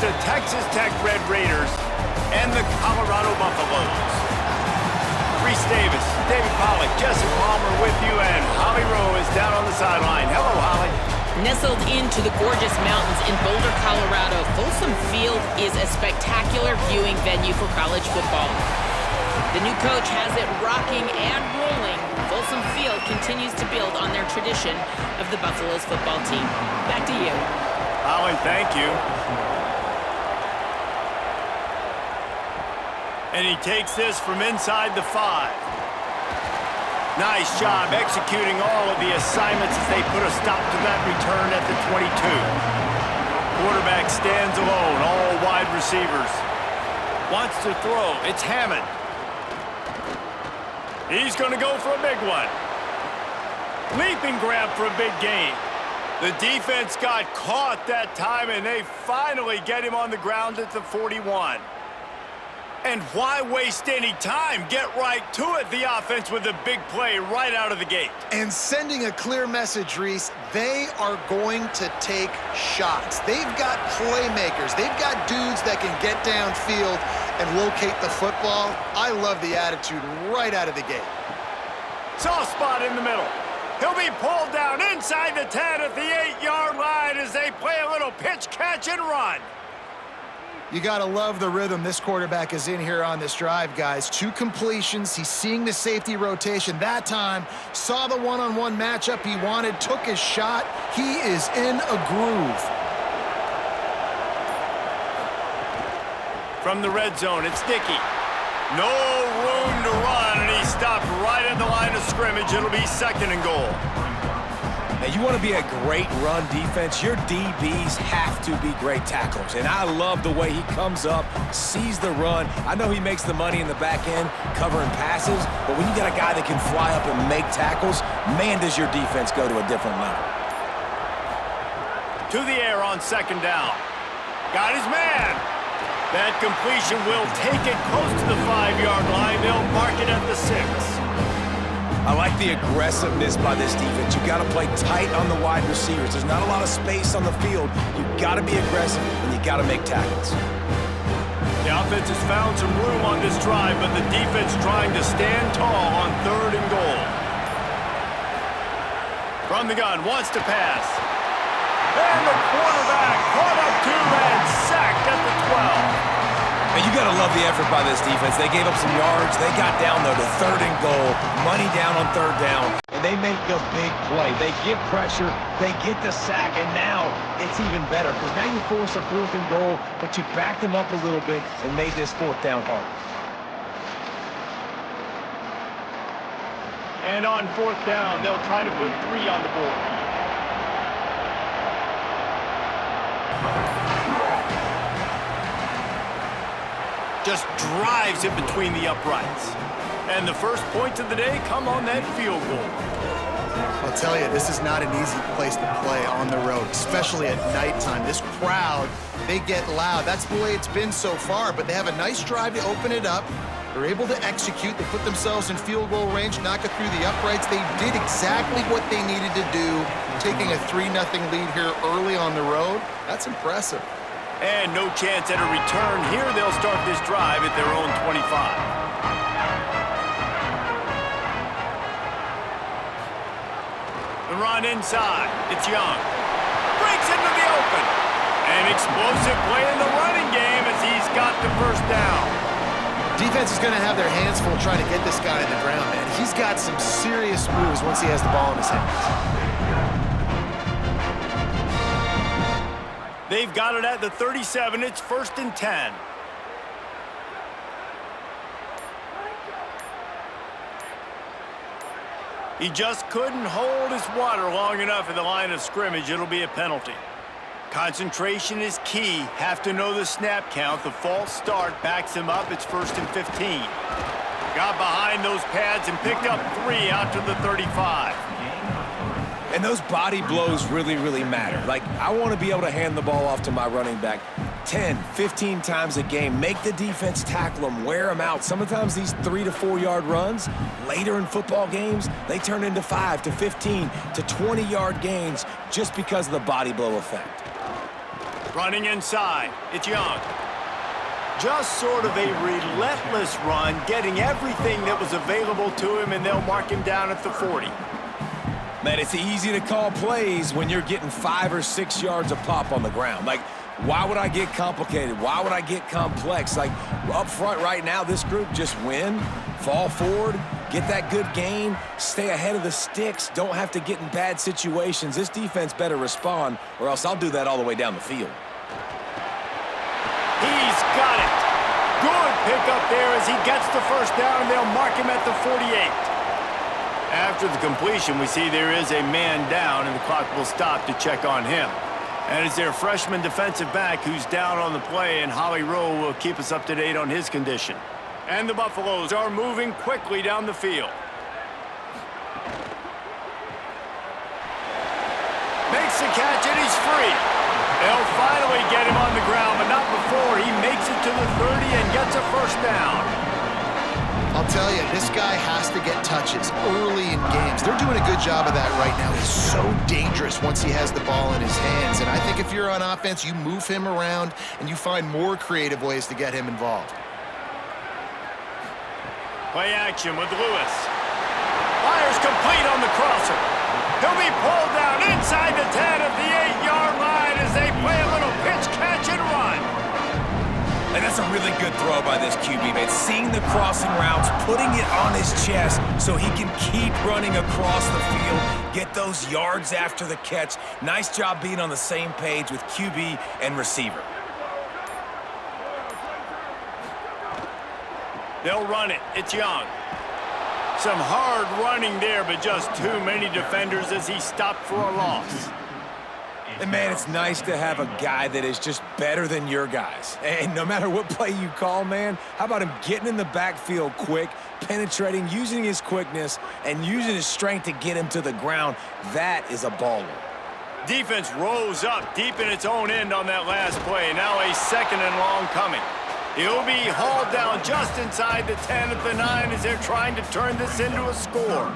the Texas Tech Red Raiders and the Colorado Buffaloes. Reese Davis, David Pollack, Jesse Palmer with you, and Holly Rowe is down on the sideline. Hello, Holly. Nestled into the gorgeous mountains in Boulder, Colorado, Folsom Field is a spectacular viewing venue for college football. The new coach has it rocking and rolling. Folsom Field continues to build on their tradition of the Buffaloes football team. Back to you. Holly, thank you. And he takes this from inside the 5. Nice job executing all of the assignments as they put a stop to that return at the 22. Quarterback stands alone, all wide receivers. Wants to throw. It's Hammond. He's going to go for a big one. Leaping grab for a big gain. The defense got caught that time, and they finally get him on the ground at the 41. And why waste any time? Get right to it, the offense, with a big play right out of the gate. And sending a clear message, Reese, they are going to take shots. They've got playmakers. They've got dudes that can get downfield and locate the football. I love the attitude right out of the gate. Soft spot in the middle. He'll be pulled down inside the 10 at the 8-yard line as they play a little pitch, catch, and run. You got to love the rhythm this quarterback is in here on this drive, guys. 2 completions. He's seeing the safety rotation that time. Saw the one-on-one matchup he wanted. Took his shot. He is in a groove. From the red zone, it's Dickey. No room to run, and he stopped right at the line of scrimmage. It'll be 2nd and goal. Now, you want to be a great run defense, your DBs have to be great tacklers. And I love the way he comes up, sees the run. I know he makes the money in the back end covering passes, but when you got a guy that can fly up and make tackles, man, does your defense go to a different level. To the air on 2nd down. Got his man. That completion will take it close to the 5-yard line. They'll mark it at the 6. I like the aggressiveness by this defense. You got to play tight on the wide receivers. There's not a lot of space on the field. You got to be aggressive, and you got to make tackles. The offense has found some room on this drive, but the defense trying to stand tall on 3rd and goal. From the gun, wants to pass. And the quarterback caught up to and sacked at the 12. And you got to love the effort by this defense. They gave up some yards. They got down, though, to 3rd and goal. Money down on 3rd down. And they make a big play. They get pressure. They get the sack. And now it's even better because now you force a 4th and goal, but you backed them up a little bit and made this 4th down hard. And on 4th down, they'll try to put 3 on the board. Just drives it between the uprights. And the first points of the day come on that field goal. I'll tell you, this is not an easy place to play on the road, especially at nighttime. This crowd, they get loud. That's the way it's been so far, but they have a nice drive to open it up. They're able to execute. They put themselves in field goal range, knock it through the uprights. They did exactly what they needed to do, taking a 3-0 lead here early on the road. That's impressive. And no chance at a return here. They'll start this drive at their own 25. The run inside. It's Young. Breaks into the open. An explosive play in the running game as he's got the 1st down. Defense is going to have their hands full trying to get this guy in the ground, man. He's got some serious moves once he has the ball in his hands. They've got it at the 37. It's 1st and 10. He just couldn't hold his water long enough at the line of scrimmage. It'll be a penalty. Concentration is key. Have to know the snap count. The false start backs him up. It's 1st and 15. Got behind those pads and picked up 3 out to the 35. And those body blows really, really matter. Like, I want to be able to hand the ball off to my running back 10, 15 times a game. Make the defense tackle them, wear them out. Sometimes these 3 to 4 yard runs, later in football games, they turn into 5 to 15 to 20 yard gains just because of the body blow effect. Running inside, it's Young. Just sort of a relentless run, getting everything that was available to him, and they'll mark him down at the 40. Man, it's easy to call plays when you're getting 5 or 6 yards a pop on the ground. Like, why would I get complicated? Why would I get complex? Like, up front right now, this group just win, fall forward, get that good gain, stay ahead of the sticks, don't have to get in bad situations. This defense better respond, or else I'll do that all the way down the field. He's got it. Good pickup there as he gets the first down, and they'll mark him at the 48. After the completion, we see there is a man down, and the clock will stop to check on him. And it's their freshman defensive back who's down on the play, and Holly Rowe will keep us up to date on his condition. And the Buffaloes are moving quickly down the field. Makes the catch, and he's free. They'll finally get him on the ground, but not before he makes it to the 30 and gets a first down. I'll tell you, this guy has to get touches early in games. They're doing a good job of that right now. He's so dangerous once he has the ball in his hands. And I think if you're on offense, you move him around and you find more creative ways to get him involved. Play action with Lewis. Fires complete on the crosser. He'll be pulled down inside the 10 of the 8-yard line as they play a little pitch, catch, and run. And that's a really good throw by this QB, man. Seeing the crossing routes, putting it on his chest so he can keep running across the field, get those yards after the catch. Nice job being on the same page with QB and receiver. They'll run it. It's Young. Some hard running there, but just too many defenders as he stopped for a loss. And, man, it's nice to have a guy that is just better than your guys. And no matter what play you call, man, how about him getting in the backfield quick, penetrating, using his quickness, and using his strength to get him to the ground? That is a baller. Defense rose up deep in its own end on that last play. Now a second and long coming. He'll be hauled down just inside the 10 at the 9 as they're trying to turn this into a score.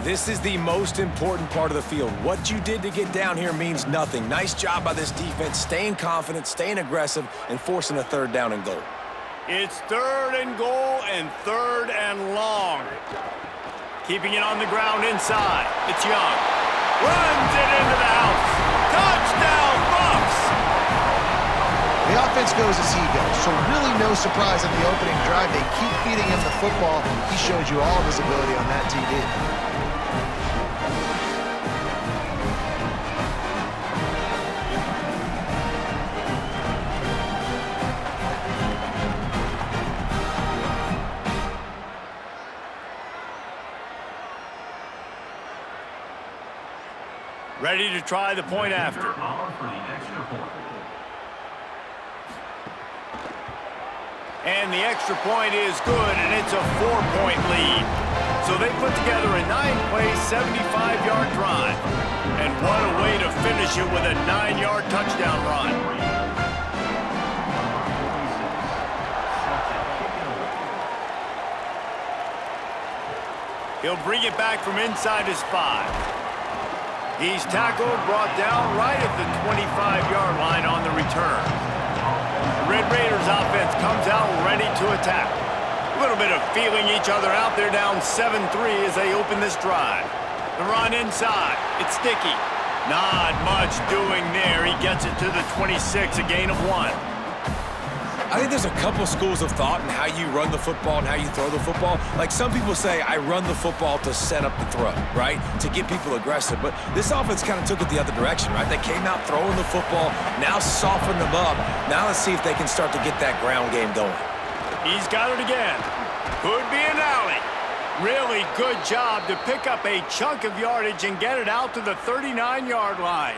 This is the most important part of the field. What you did to get down here means nothing. Nice job by this defense, staying confident, staying aggressive, and forcing a third down and goal. It's third and goal and third and long. Keeping it on the ground inside. It's Young. Runs it into the house. Touchdown, Bucks! The offense goes as he goes, so really no surprise on the opening drive. They keep feeding him the football. He showed you all of his ability on that TD. Ready to try the point after. And the extra point is good, and it's a 4-point lead. So they put together a 9-play, 75-yard drive. And what a way to finish it with a 9-yard touchdown run. He'll bring it back from inside his 5. He's tackled, brought down right at the 25-yard line on the return. The Red Raiders offense comes out ready to attack. A little bit of feeling each other out. They're down 7-3 as they open this drive. The run inside. It's Sticky. Not much doing there. He gets it to the 26, a gain of 1. I think there's a couple schools of thought in how you run the football and how you throw the football. Like, some people say, I run the football to set up the throw, right? To get people aggressive. But this offense kind of took it the other direction, right? They came out throwing the football, now soften them up. Now let's see if they can start to get that ground game going. He's got it again. Could be an alley. Really good job to pick up a chunk of yardage and get it out to the 39-yard line.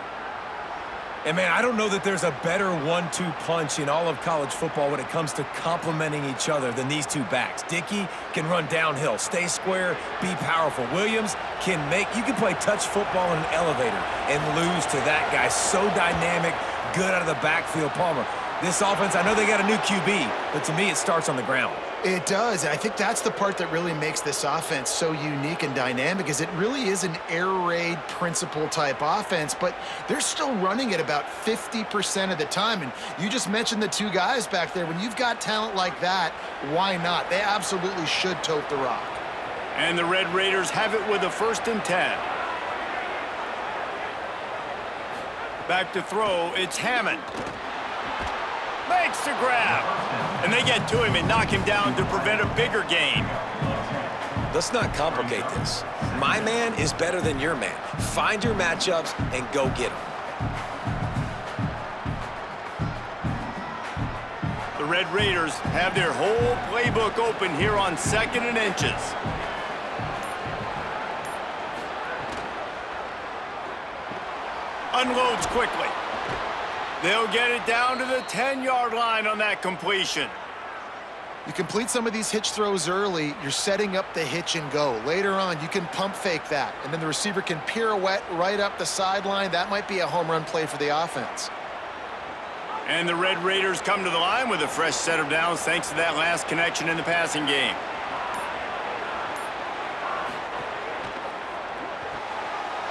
And, man, I don't know that there's a better 1-2 punch in all of college football when it comes to complementing each other than these two backs. Dickey can run downhill, stay square, be powerful. Williams can you can play touch football in an elevator and lose to that guy. So dynamic, good out of the backfield. Palmer, this offense, I know they got a new QB, but to me it starts on the ground. It does. I think that's the part that really makes this offense so unique and dynamic is it really is an air raid principle type offense, but they're still running it about 50% of the time. And you just mentioned the two guys back there. When you've got talent like that, why not? They absolutely should tote the rock. And the Red Raiders have it with a 1st and 10. Back to throw, it's Hammond. Makes the grab. And they get to him and knock him down to prevent a bigger gain. Let's not complicate this. My man is better than your man. Find your matchups and go get them. The Red Raiders have their whole playbook open here on 2nd and inches. Unloads quickly. They'll get it down to the 10-yard line on that completion. You complete some of these hitch throws early, you're setting up the hitch and go. Later on, you can pump fake that, and then the receiver can pirouette right up the sideline. That might be a home run play for the offense. And the Red Raiders come to the line with a fresh set of downs thanks to that last connection in the passing game.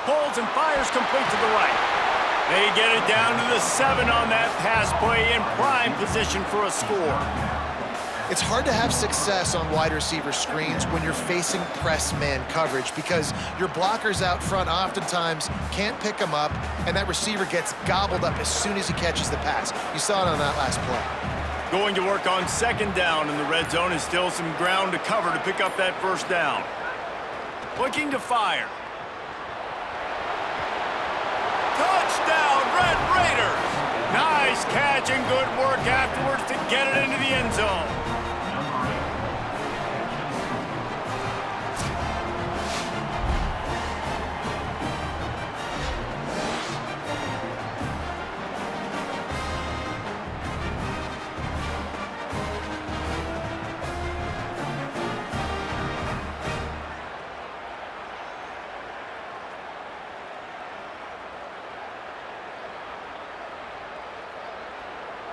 Pulls and fires complete to the right. They get it down to the 7 on that pass play in prime position for a score. It's hard to have success on wide receiver screens when you're facing press man coverage because your blockers out front oftentimes can't pick them up, and that receiver gets gobbled up as soon as he catches the pass. You saw it on that last play. Going to work on 2nd down, and the red zone is still some ground to cover to pick up that 1st down. Looking to fire. Touchdown, Red Raiders! Nice catch and good work afterwards to get it into the end zone.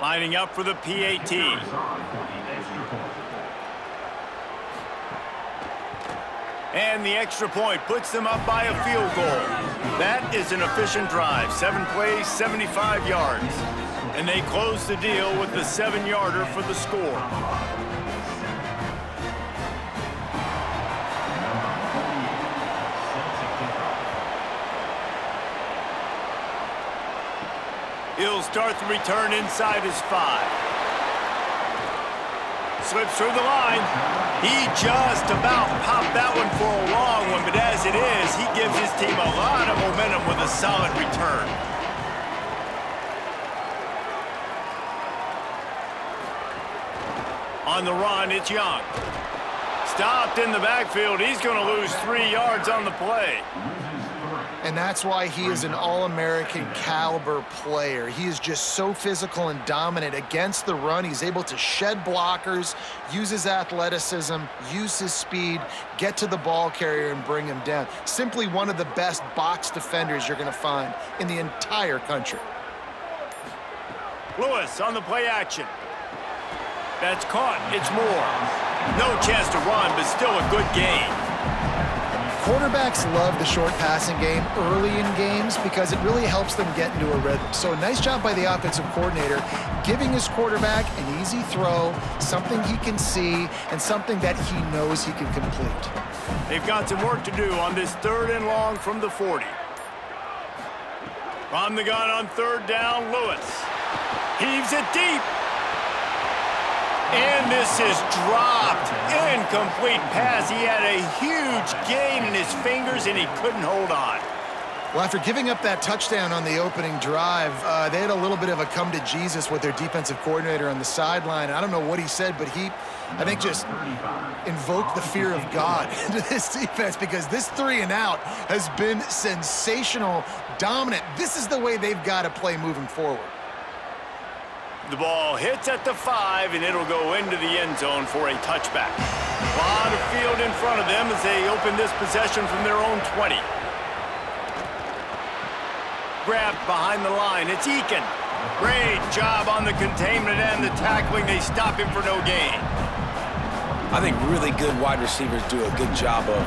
Lining up for the PAT. And the extra point puts them up by a field goal. That is an efficient drive. 7 plays, 75 yards. And they close the deal with the 7-yarder for the score. He'll start the return inside his 5. Slips through the line. He just about popped that one for a long one, but as it is, he gives his team a lot of momentum with a solid return. On the run, it's Young. Stopped in the backfield. He's going to lose 3 yards on the play. And that's why he is an All-American caliber player. He is just so physical and dominant against the run. He's able to shed blockers, use his athleticism, use his speed, get to the ball carrier and bring him down. Simply one of the best box defenders you're going to find in the entire country. Lewis on the play action. That's caught. It's Moore. No chance to run, but still a good gain. Quarterbacks love the short passing game early in games because it really helps them get into a rhythm. So a nice job by the offensive coordinator giving his quarterback an easy throw, something he can see, and something that he knows he can complete. They've got some work to do on this 3rd and long from the 40. From the gun on 3rd down, Lewis. Heaves it deep. And this is dropped. Incomplete pass. He had a huge gain in his fingers, and he couldn't hold on. Well, after giving up that touchdown on the opening drive, they had a little bit of a come to Jesus with their defensive coordinator on the sideline. I don't know what he said, but he, I think, just invoked the fear of God into this defense because this 3 and out has been sensational, dominant. This is the way they've got to play moving forward. The ball hits at the 5, and it'll go into the end zone for a touchback. A lot of field in front of them as they open this possession from their own 20. Grabbed behind the line. It's Eakin. Great job on the containment and the tackling. They stop him for no gain. I think really good wide receivers do a good job of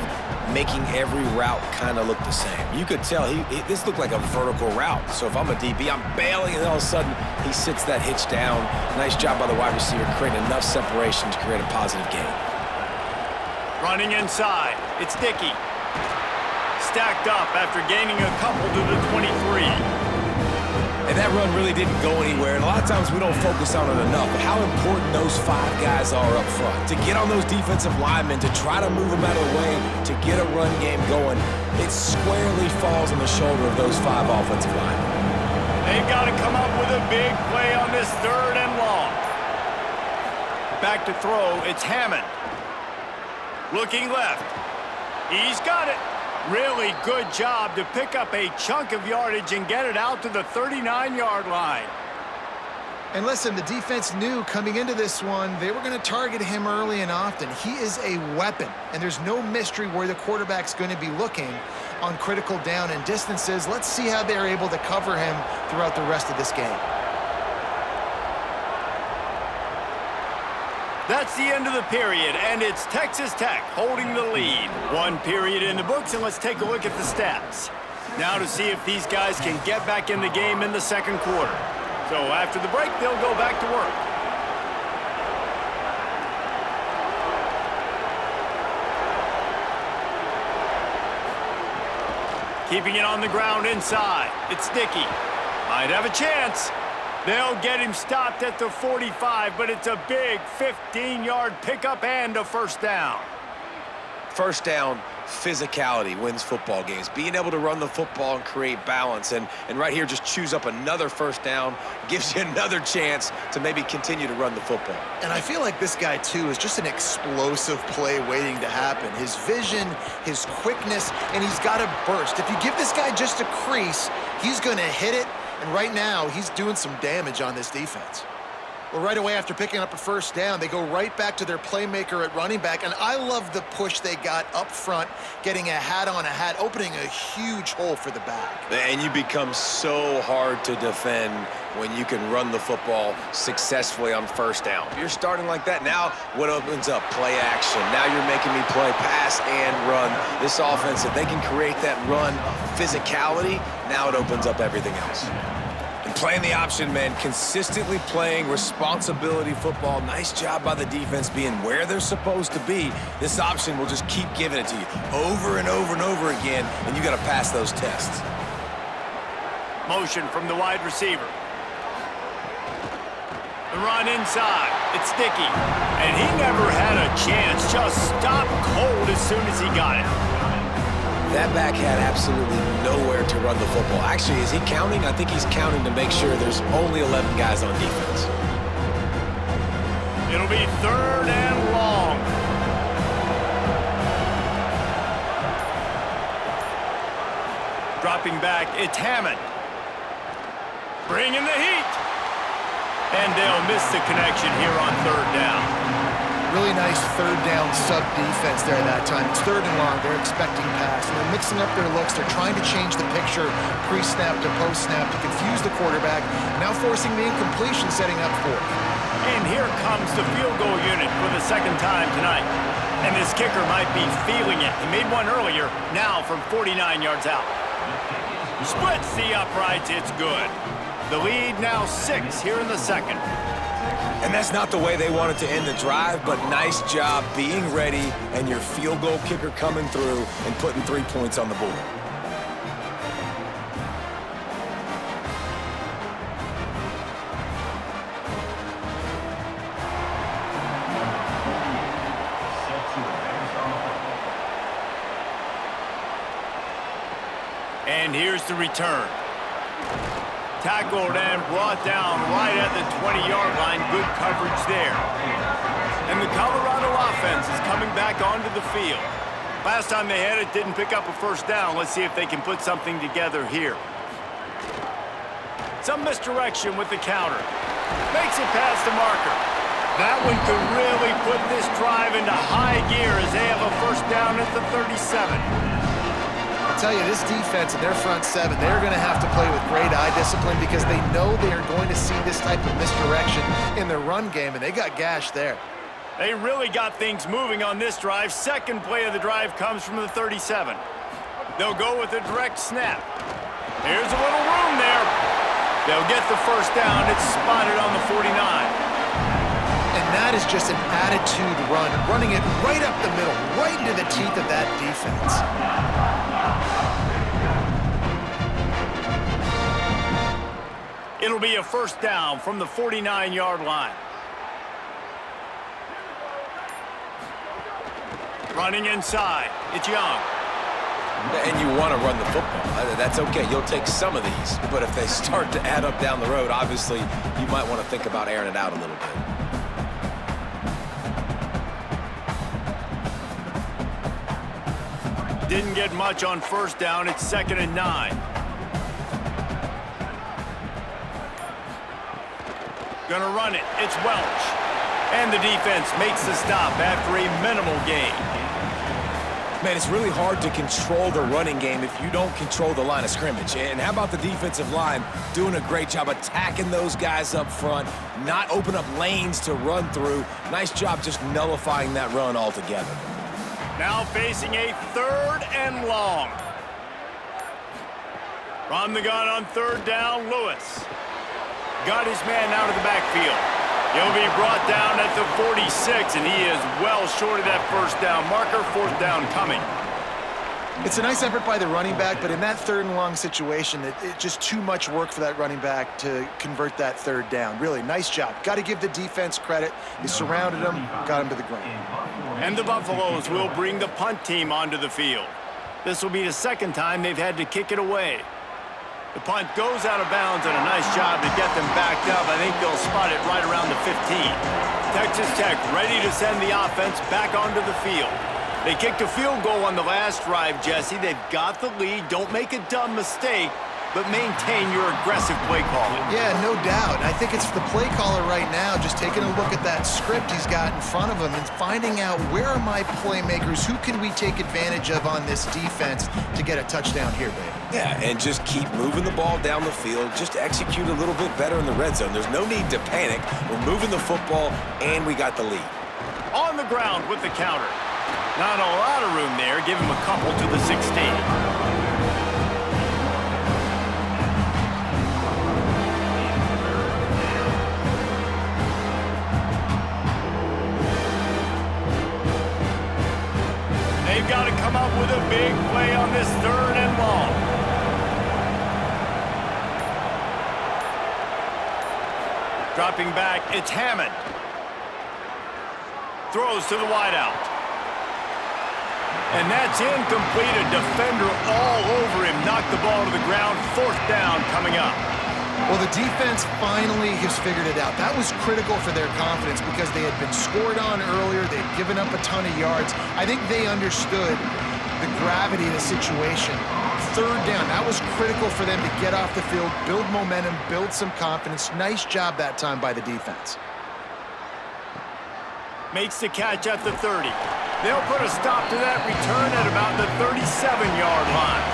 making every route kind of look the same. You could tell this looked like a vertical route. So if I'm a DB, I'm bailing, and all of a sudden he sits that hitch down. Nice job by the wide receiver, creating enough separation to create a positive gain. Running inside, it's Dickey. Stacked up after gaining a couple to the 23. And that run really didn't go anywhere. And a lot of times we don't focus on it enough, but how important those 5 guys are up front. To get on those defensive linemen, to try to move them out of the way, to get a run game going, it squarely falls on the shoulder of those 5 offensive linemen. They've got to come up with a big play on this 3rd and long. Back to throw, it's Hammond. Looking left. He's got it. Really good job to pick up a chunk of yardage and get it out to the 39-yard line. And listen, the defense knew coming into this one, they were going to target him early and often. He is a weapon, and there's no mystery where the quarterback's going to be looking on critical down and distances. Let's see how they're able to cover him throughout the rest of this game. That's the end of the period, and it's Texas Tech holding the lead. 1 period in the books, and let's take a look at the stats. Now to see if these guys can get back in the game in the 2nd quarter. So after the break, they'll go back to work. Keeping it on the ground inside, it's Dickey. Might have a chance. They'll get him stopped at the 45, but it's a big 15-yard pickup and a 1st down. First down, physicality wins football games. Being able to run the football and create balance. And right here, just choose up another 1st down, gives you another chance to maybe continue to run the football. And I feel like this guy, too, is just an explosive play waiting to happen. His vision, his quickness, and he's got a burst. If you give this guy just a crease, he's going to hit it. And right now, he's doing some damage on this defense. Well, right away after picking up a 1st down, they go right back to their playmaker at running back. And I love the push they got up front, getting a hat on a hat, opening a huge hole for the back. And you become so hard to defend when you can run the football successfully on 1st down. If you're starting like that, now what opens up? Play action. Now you're making me play pass and run. This offense, if they can create that run physicality, now it opens up everything else. And playing the option, man, consistently playing responsibility football. Nice job by the defense being where they're supposed to be. This option will just keep giving it to you over and over and over again, and you got to pass those tests. Motion from the wide receiver. The run inside, it's Dickey. And he never had a chance, just stopped cold as soon as he got it. That back had absolutely nowhere to run the football. Actually, is he counting? I think he's counting to make sure there's only 11 guys on defense. It'll be 3rd and long. Dropping back, it's Hammond. Bringing the heat. And they'll miss the connection here on 3rd down. Really nice 3rd down sub-defense there that time. It's 3rd and long. They're expecting pass. And they're mixing up their looks. They're trying to change the picture pre-snap to post-snap to confuse the quarterback, now forcing the incompletion setting up for it. And here comes the field goal unit for the 2nd time tonight. And this kicker might be feeling it. He made one earlier, now from 49 yards out. Splits the uprights, it's good. The lead now 6 here in the 2nd. And that's not the way they wanted to end the drive, but nice job being ready and your field goal kicker coming through and putting 3 points on the board. And here's the return. Tackled and brought down right at the 20-yard line. Good coverage there. And the Colorado offense is coming back onto the field. Last time they had it, didn't pick up a 1st down. Let's see if they can put something together here. Some misdirection with the counter. Makes it past the marker. That one could really put this drive into high gear as they have a 1st down at the 37. I'll tell you, this defense and their front 7, they're going to have to play with great eye discipline because they know they are going to see this type of misdirection in their run game, and they got gashed there. They really got things moving on this drive. Second play of the drive comes from the 37. They'll go with a direct snap. Here's a little room there. They'll get the first down. It's spotted on the 49. And that is just an attitude run, running it right up the middle, right into the teeth of that defense. It'll be a first down from the 49-yard line. Running inside, it's Young. And you want to run the football. That's okay. You'll take some of these. But if they start to add up down the road, obviously, you might want to think about airing it out a little bit. Didn't get much on first down. It's 2nd and 9. Gonna run it. It's Welch. And the defense makes the stop after a minimal gain. Man, it's really hard to control the running game if you don't control the line of scrimmage. And how about the defensive line doing a great job attacking those guys up front, not open up lanes to run through. Nice job just nullifying that run altogether. Now facing a 3rd and long. From the gun on 3rd down, Lewis. Got his man out of the backfield. He'll be brought down at the 46, and he is well short of that first down marker. 4th down coming. It's a nice effort by the running back, but in that 3rd and long situation, it's just too much work for that running back to convert that 3rd down. Really, nice job. Got to give the defense credit. They surrounded him, got him to the ground. And the Buffaloes will bring the punt team onto the field. This will be the 2nd time they've had to kick it away. The punt goes out of bounds, and a nice job to get them backed up. I think they'll spot it right around the 15. Texas Tech ready to send the offense back onto the field. They kicked a field goal on the last drive, Jesse. They've got the lead. Don't make a dumb mistake, but maintain your aggressive play calling. Yeah, no doubt. I think it's the play caller right now just taking a look at that script he's got in front of him and finding out where are my playmakers, who can we take advantage of on this defense to get a touchdown here, baby. Yeah, and just keep moving the ball down the field. Just execute a little bit better in the red zone. There's no need to panic. We're moving the football, and we got the lead. On the ground with the counter. Not a lot of room there. Give him a couple to the 16. They've got to come up with a big play on this 3rd and long. Dropping back, it's Hammond. Throws to the wideout. And that's incomplete. A defender all over him. Knocked the ball to the ground. 4th down coming up. Well, the defense finally has figured it out. That was critical for their confidence because they had been scored on earlier. They had given up a ton of yards. I think they understood the gravity of the situation. 3rd down, that was critical for them to get off the field, build momentum, build some confidence. Nice job that time by the defense. Makes the catch at the 30. They'll put a stop to that return at about the 37-yard line.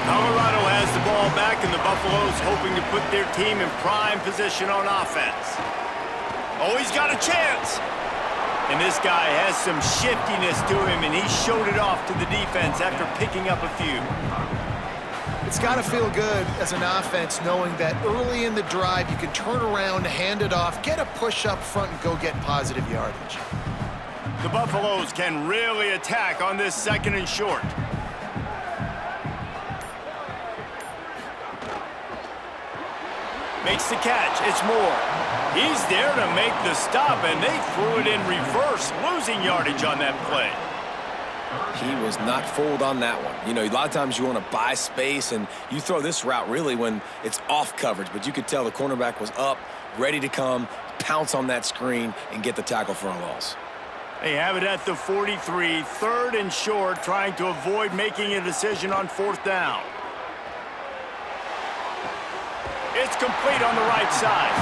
Colorado has the ball back, and the Buffaloes hoping to put their team in prime position on offense. Oh, he's got a chance. And this guy has some shiftiness to him, and he showed it off to the defense after picking up a few. It's got to feel good as an offense knowing that early in the drive you can turn around, hand it off, get a push up front, and go get positive yardage. The Buffaloes can really attack on this 2nd and short. Makes the catch. It's Moore. He's there to make the stop, and they threw it in reverse, losing yardage on that play. He was not fooled on that one. You know, a lot of times you want to buy space, and you throw this route really when it's off coverage, but you could tell the cornerback was up, ready to come, pounce on that screen, and get the tackle for a loss. They have it at the 43, 3rd and short, trying to avoid making a decision on 4th down. It's complete on the right side.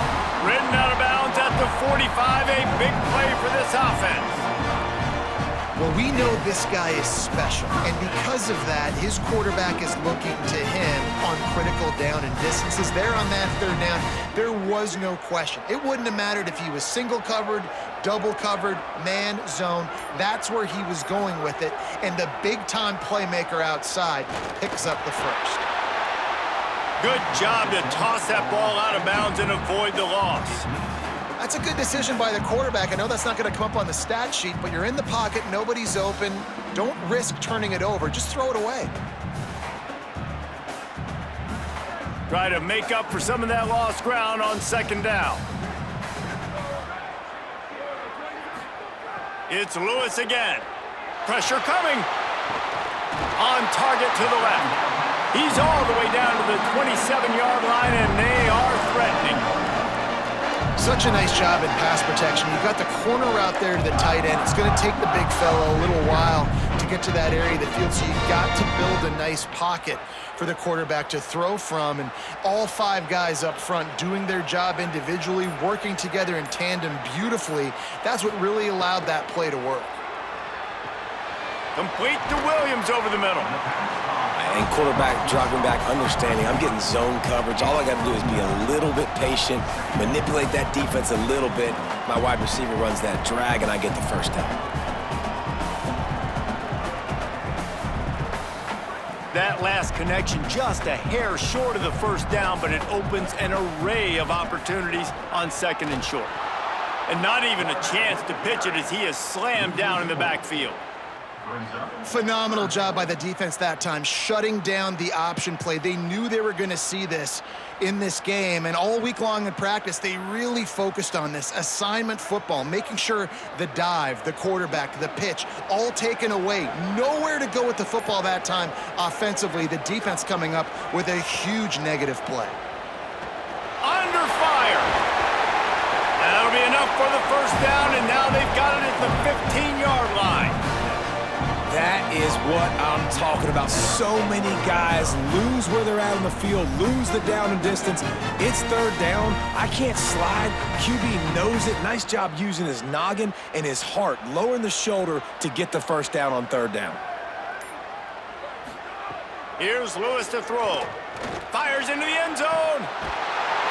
Ridden out of bounds at the 45, a big play for this offense. Well, we know this guy is special, and because of that, his quarterback is looking to him on critical down and distances. There on that third down, there was no question. It wouldn't have mattered if he was single covered, double covered, man, zone. That's where he was going with it, and the big-time playmaker outside picks up the first. Good job to toss that ball out of bounds and avoid the loss. That's a good decision by the quarterback. I know that's not going to come up on the stat sheet, but you're in the pocket, nobody's open. Don't risk turning it over. Just throw it away. Try to make up for some of that lost ground on second down. It's Lewis again. Pressure coming. On target to the left. He's all the way down to the 27-yard line, and they are threatening. Such a nice job in pass protection. You've got the corner route there to the tight end. It's going to take the big fellow a little while to get to that area of the field, so you've got to build a nice pocket for the quarterback to throw from, and all 5 guys up front doing their job individually, working together in tandem beautifully. That's what really allowed that play to work. Complete to Williams over the middle. And quarterback dropping back, understanding I'm getting zone coverage. All I got to do is be a little bit patient, manipulate that defense a little bit. My wide receiver runs that drag, and I get the first down. That last connection just a hair short of the first down, but it opens an array of opportunities on second and short. And not even a chance to pitch it as he is slammed down in the backfield. Phenomenal job by the defense that time, shutting down the option play. They knew they were going to see this in this game, and all week long in practice, they really focused on this assignment football, making sure the dive, the quarterback, the pitch, all taken away. Nowhere to go with the football that time offensively. The defense coming up with a huge negative play. Under fire. That'll be enough for the first down, and now they've got it at the 15-yard line. That is what I'm talking about. So many guys lose where they're at on the field, lose the down and distance. It's third down. I can't slide. QB knows it. Nice job using his noggin and his heart, lowering the shoulder to get the first down on third down. Here's Lewis to throw. Fires into the end zone.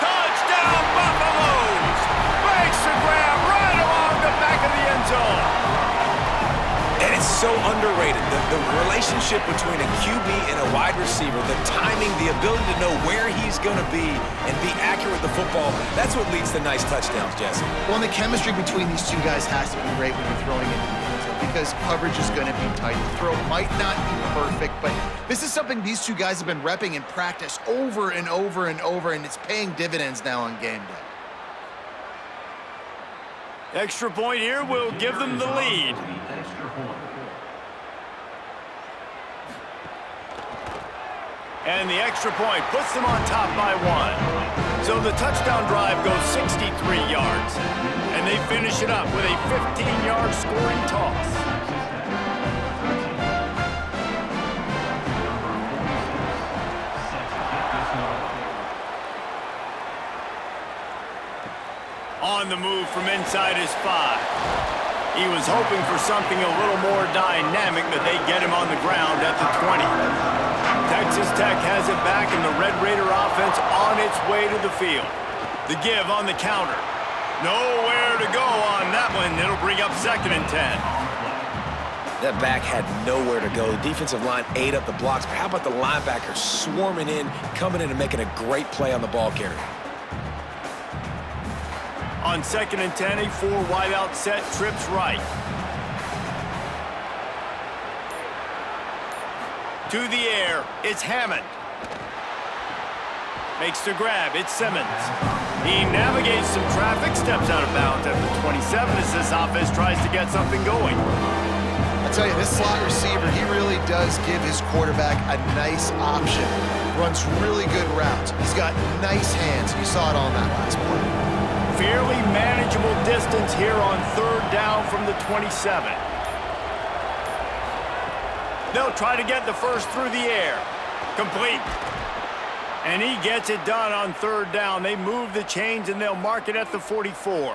Touchdown, Buffaloes! Makes the grab right along the back of the end zone. And it's so underrated. The relationship between a QB and a wide receiver, the timing, the ability to know where he's going to be and be accurate with the football, that's what leads to nice touchdowns, Jesse. Well, and the chemistry between these two guys has to be great when you're throwing into the end zone, because coverage is going to be tight. The throw might not be perfect, but this is something these two guys have been repping in practice over and over and over, and it's paying dividends now on game day. Extra point here will give them the lead. And the extra point puts them on top by 1. So the touchdown drive goes 63 yards. And they finish it up with a 15-yard scoring toss. On the move from inside his 5. He was hoping for something a little more dynamic, but they get him on the ground at the 20. Texas Tech has it back, and the Red Raider offense on its way to the field. The give on the counter. Nowhere to go on that one. It'll bring up 2nd and 10. That back had nowhere to go. The defensive line ate up the blocks, but how about the linebackers swarming in, coming in and making a great play on the ball carrier? On 2nd and 10, a 4-wideout set, trips right. To the air, it's Hammond. Makes the grab, it's Simmons. He navigates some traffic, steps out of bounds at the 27 as this offense tries to get something going. I tell you, this slot receiver, he really does give his quarterback a nice option. Runs really good routes. He's got nice hands. You saw it on that last play. Fairly manageable distance here on 3rd down from the 27. They'll try to get the first through the air. Complete. And he gets it done on 3rd down. They move the chains, and they'll mark it at the 44.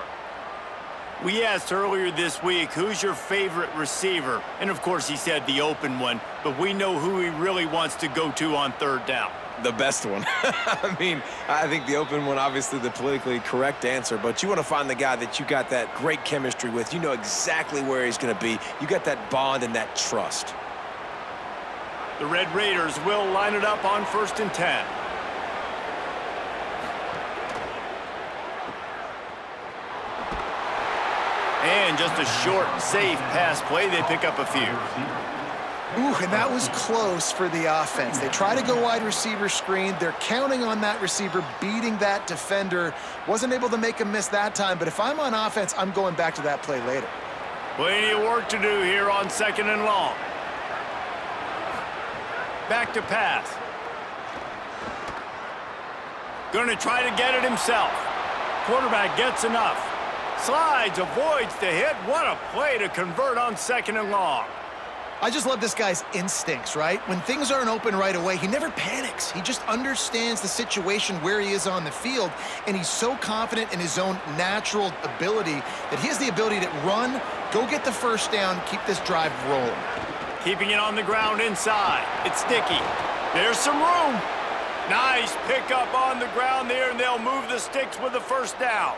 We asked earlier this week, who's your favorite receiver? And of course he said the open one, but we know who he really wants to go to on third down. The best one. I mean, I think the open one, obviously the politically correct answer, but you want to find the guy that you got that great chemistry with. You know exactly where he's going to be. You got that bond and that trust. The Red Raiders will line it up on 1st and 10. And just a short, safe pass play. They pick up a few. Ooh, and that was close for the offense. They try to go wide receiver screen. They're counting on that receiver beating that defender. Wasn't able to make a miss that time, but if I'm on offense, I'm going back to that play later. Plenty of work to do here on 2nd and long. Back to pass. Going to try to get it himself. Quarterback gets enough. Slides, avoids the hit. What a play to convert on 2nd and long. I just love this guy's instincts, right? When things aren't open right away, he never panics. He just understands the situation where he is on the field, and he's so confident in his own natural ability that he has the ability to run, go get the first down, keep this drive rolling. Keeping it on the ground inside. It's sticky. There's some room. Nice pickup on the ground there, and they'll move the sticks with the first down.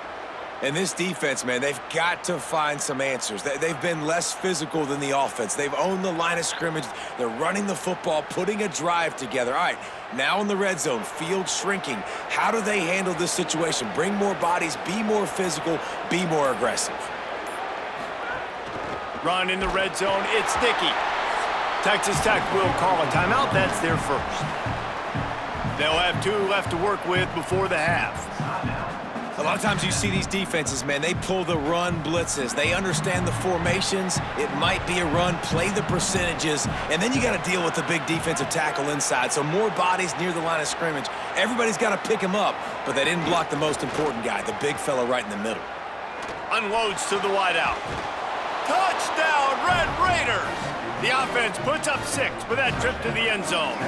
And this defense, man, they've got to find some answers. They've been less physical than the offense. They've owned the line of scrimmage. They're running the football, putting a drive together. All right, now in the red zone, field shrinking. How do they handle this situation? Bring more bodies, be more physical, be more aggressive. Run in the red zone. It's sticky. Texas Tech will call a timeout. That's their first. They'll have 2 left to work with before the half. A lot of times you see these defenses, man, they pull the run blitzes. They understand the formations. It might be a run, play the percentages, and then you got to deal with the big defensive tackle inside. So more bodies near the line of scrimmage. Everybody's got to pick him up, but they didn't block the most important guy, the big fella right in the middle. Unloads to the wideout. Touchdown, Red Raiders! The offense puts up 6 with that trip to the end zone.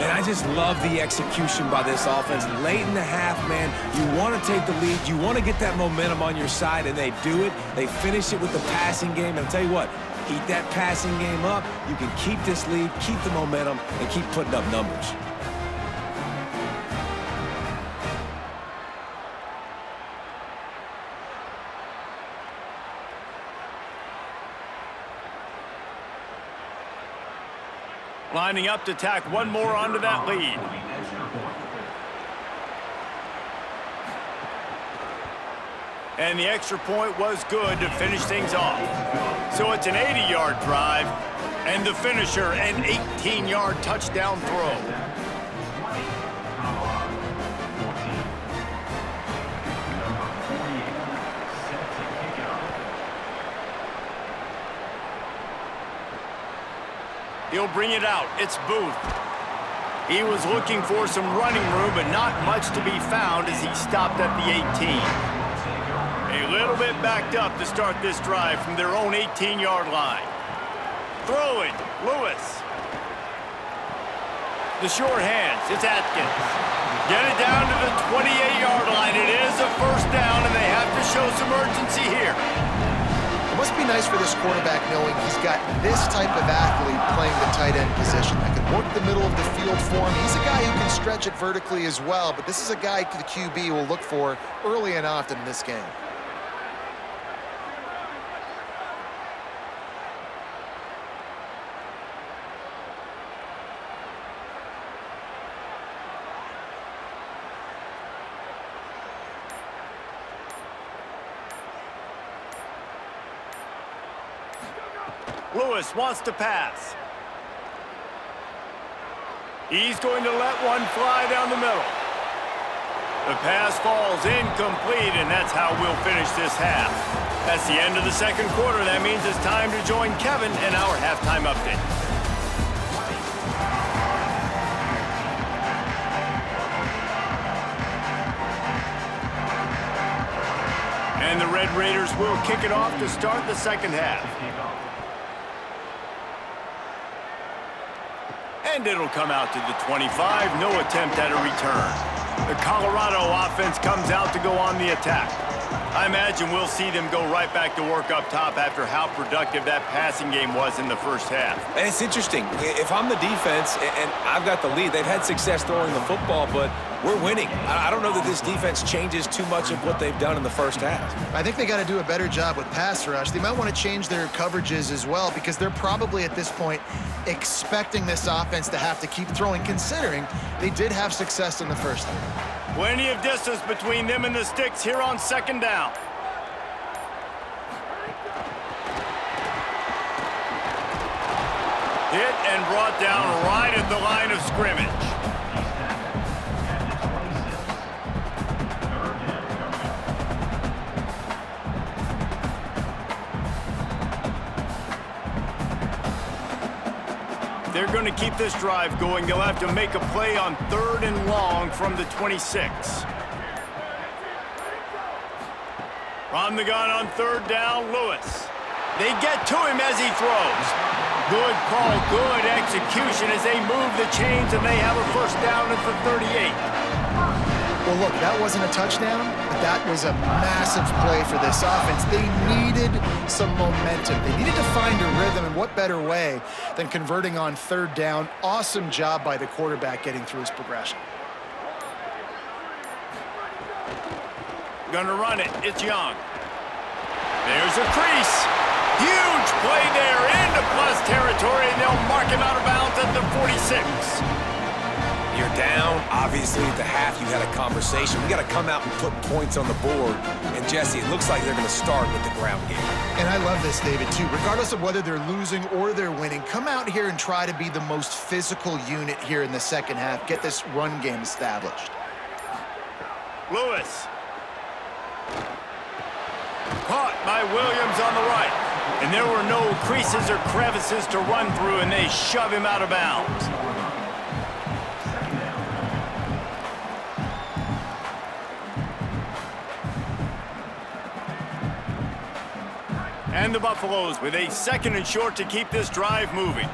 And I just love the execution by this offense. Late in the half, man, you want to take the lead. You want to get that momentum on your side, and they do it. They finish it with the passing game. And I'll tell you what, keep that passing game up. You can keep this lead, keep the momentum, and keep putting up numbers. Lining up to tack one more onto that lead. And the extra point was good to finish things off. So it's an 80-yard drive, and the finisher, an 18-yard touchdown throw. He'll bring it out. It's Booth. He was looking for some running room, but not much to be found as he stopped at the 18. A little bit backed up to start this drive from their own 18-yard line. Throwing, Lewis. The short hands, it's Atkins. Get it down to the 28-yard line. It is a first down, and they have to show some urgency here. It must be nice for this quarterback knowing he's got this type of athlete playing the tight end position that can work the middle of the field for him. He's a guy who can stretch it vertically as well, but this is a guy the QB will look for early and often in this game. Lewis wants to pass. He's going to let one fly down the middle. The pass falls incomplete, and that's how we'll finish this half. That's the end of the second quarter. That means it's time to join Kevin in our halftime update. And the Red Raiders will kick it off to start the second half. And it'll come out to the 25. No attempt at a return. The Colorado offense comes out to go on the attack. I imagine we'll see them go right back to work up top after how productive that passing game was in the first half. And it's interesting. If I'm the defense and I've got the lead, they've had success throwing the football, but we're winning. I don't know that this defense changes too much of what they've done in the first half. I think they got to do a better job with pass rush. They might want to change their coverages as well because they're probably at this point expecting this offense to have to keep throwing, considering they did have success in the first half. Plenty of distance between them and the sticks here on second down. Hit and brought down right at the line of scrimmage. They're going to keep this drive going. They'll have to make a play on 3rd and long from the 26. From the gun on 3rd down, Lewis. They get to him as he throws. Good call, good execution as they move the chains, and they have a first down at the 38. Well, look, that wasn't a touchdown, but that was a massive play for this offense. They needed some momentum. They needed to find a rhythm, and what better way than converting on 3rd down. Awesome job by the quarterback getting through his progression. Gonna run it. It's Young. There's a crease. Huge play there into plus territory, and they'll mark him out of bounds at the 46. You're down. Obviously, at the half, you had a conversation. We got to come out and put points on the board. And, Jesse, it looks like they're going to start with the ground game. And I love this, David, too. Regardless of whether they're losing or they're winning, come out here and try to be the most physical unit here in the second half. Get this run game established. Lewis. Caught by Williams on the right. And there were no creases or crevices to run through, and they shove him out of bounds. And the Buffaloes with a 2nd and short to keep this drive moving.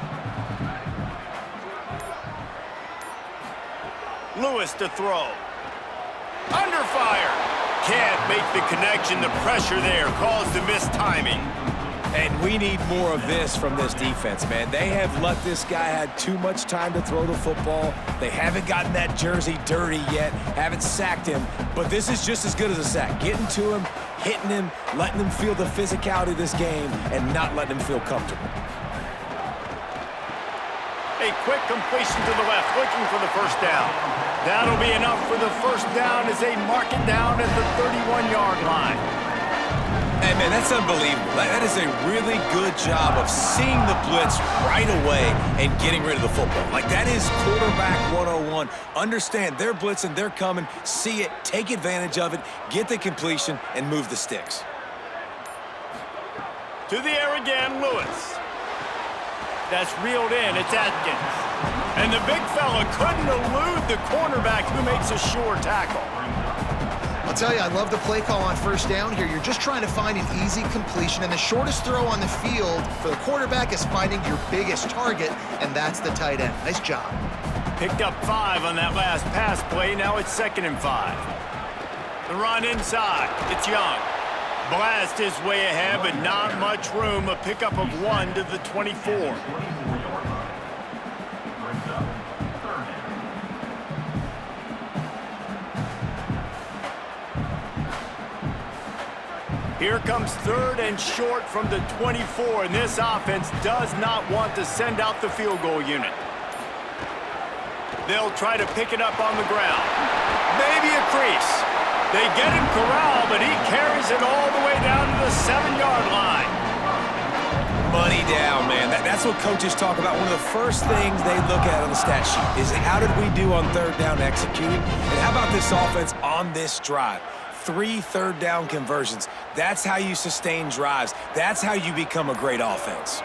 Lewis to throw. Under fire. Can't make the connection. The pressure there caused the missed timing. And we need more of this from this defense, man. They have let this guy have too much time to throw the football. They haven't gotten that jersey dirty yet, haven't sacked him. But this is just as good as a sack. Getting to him, hitting him, letting him feel the physicality of this game, and not letting him feel comfortable. A quick completion to the left, looking for the first down. That'll be enough for the first down as they mark it down at the 31-yard line. Hey, man, that's unbelievable. That is a really good job of seeing the blitz right away and getting rid of the football. Like, that is quarterback 101. Understand, they're blitzing, they're coming, see it, take advantage of it, get the completion, and move the sticks. To the air again, Lewis. That's reeled in. It's Atkins. And the big fella couldn't elude the cornerback who makes a sure tackle. I'll tell you, I love the play call on first down here. You're just trying to find an easy completion, and the shortest throw on the field for the quarterback is finding your biggest target, and that's the tight end. Nice job. Picked up 5 on that last pass play. Now it's 2nd and 5. The run inside. It's Young. Blast his way ahead, but not much room. A pickup of 1 to the 24. Here comes 3rd and short from the 24, and this offense does not want to send out the field goal unit. They'll try to pick it up on the ground. Maybe a crease. They get him corralled, but he carries it all the way down to the 7-yard line. Money down, man. That's what coaches talk about. One of the first things they look at on the stat sheet is how did we do on 3rd down executing, and how about this offense on this drive? 3 third down conversions. That's how you sustain drives. That's how you become a great offense.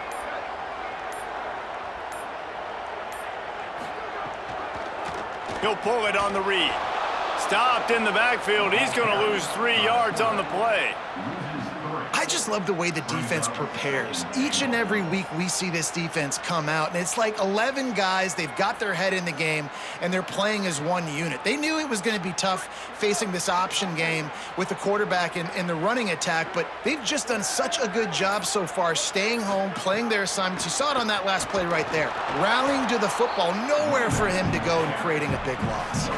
He'll pull it on the read. Stopped in the backfield. He's going to lose 3 yards on the play. I just just love the way the defense prepares. Each and every week we see this defense come out, and it's like 11 guys. They've got their head in the game, and they're playing as one unit. They knew it was going to be tough facing this option game with the quarterback in the running attack, but they've just done such a good job so far staying home, playing their assignments. You saw it on that last play right there. Rallying to the football, nowhere for him to go and creating a big loss.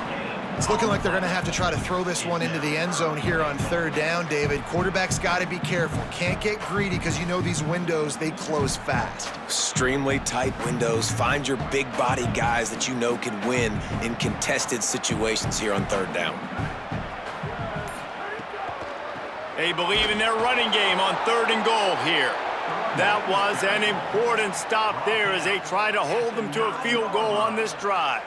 It's looking like they're going to have to try to throw this one into the end zone here on third down, David. Quarterback's got to be careful. Can't get greedy because you know these windows, they close fast. Extremely tight windows. Find your big body guys that you know can win in contested situations here on third down. They believe in their running game on 3rd and goal here. That was an important stop there as they try to hold them to a field goal on this drive.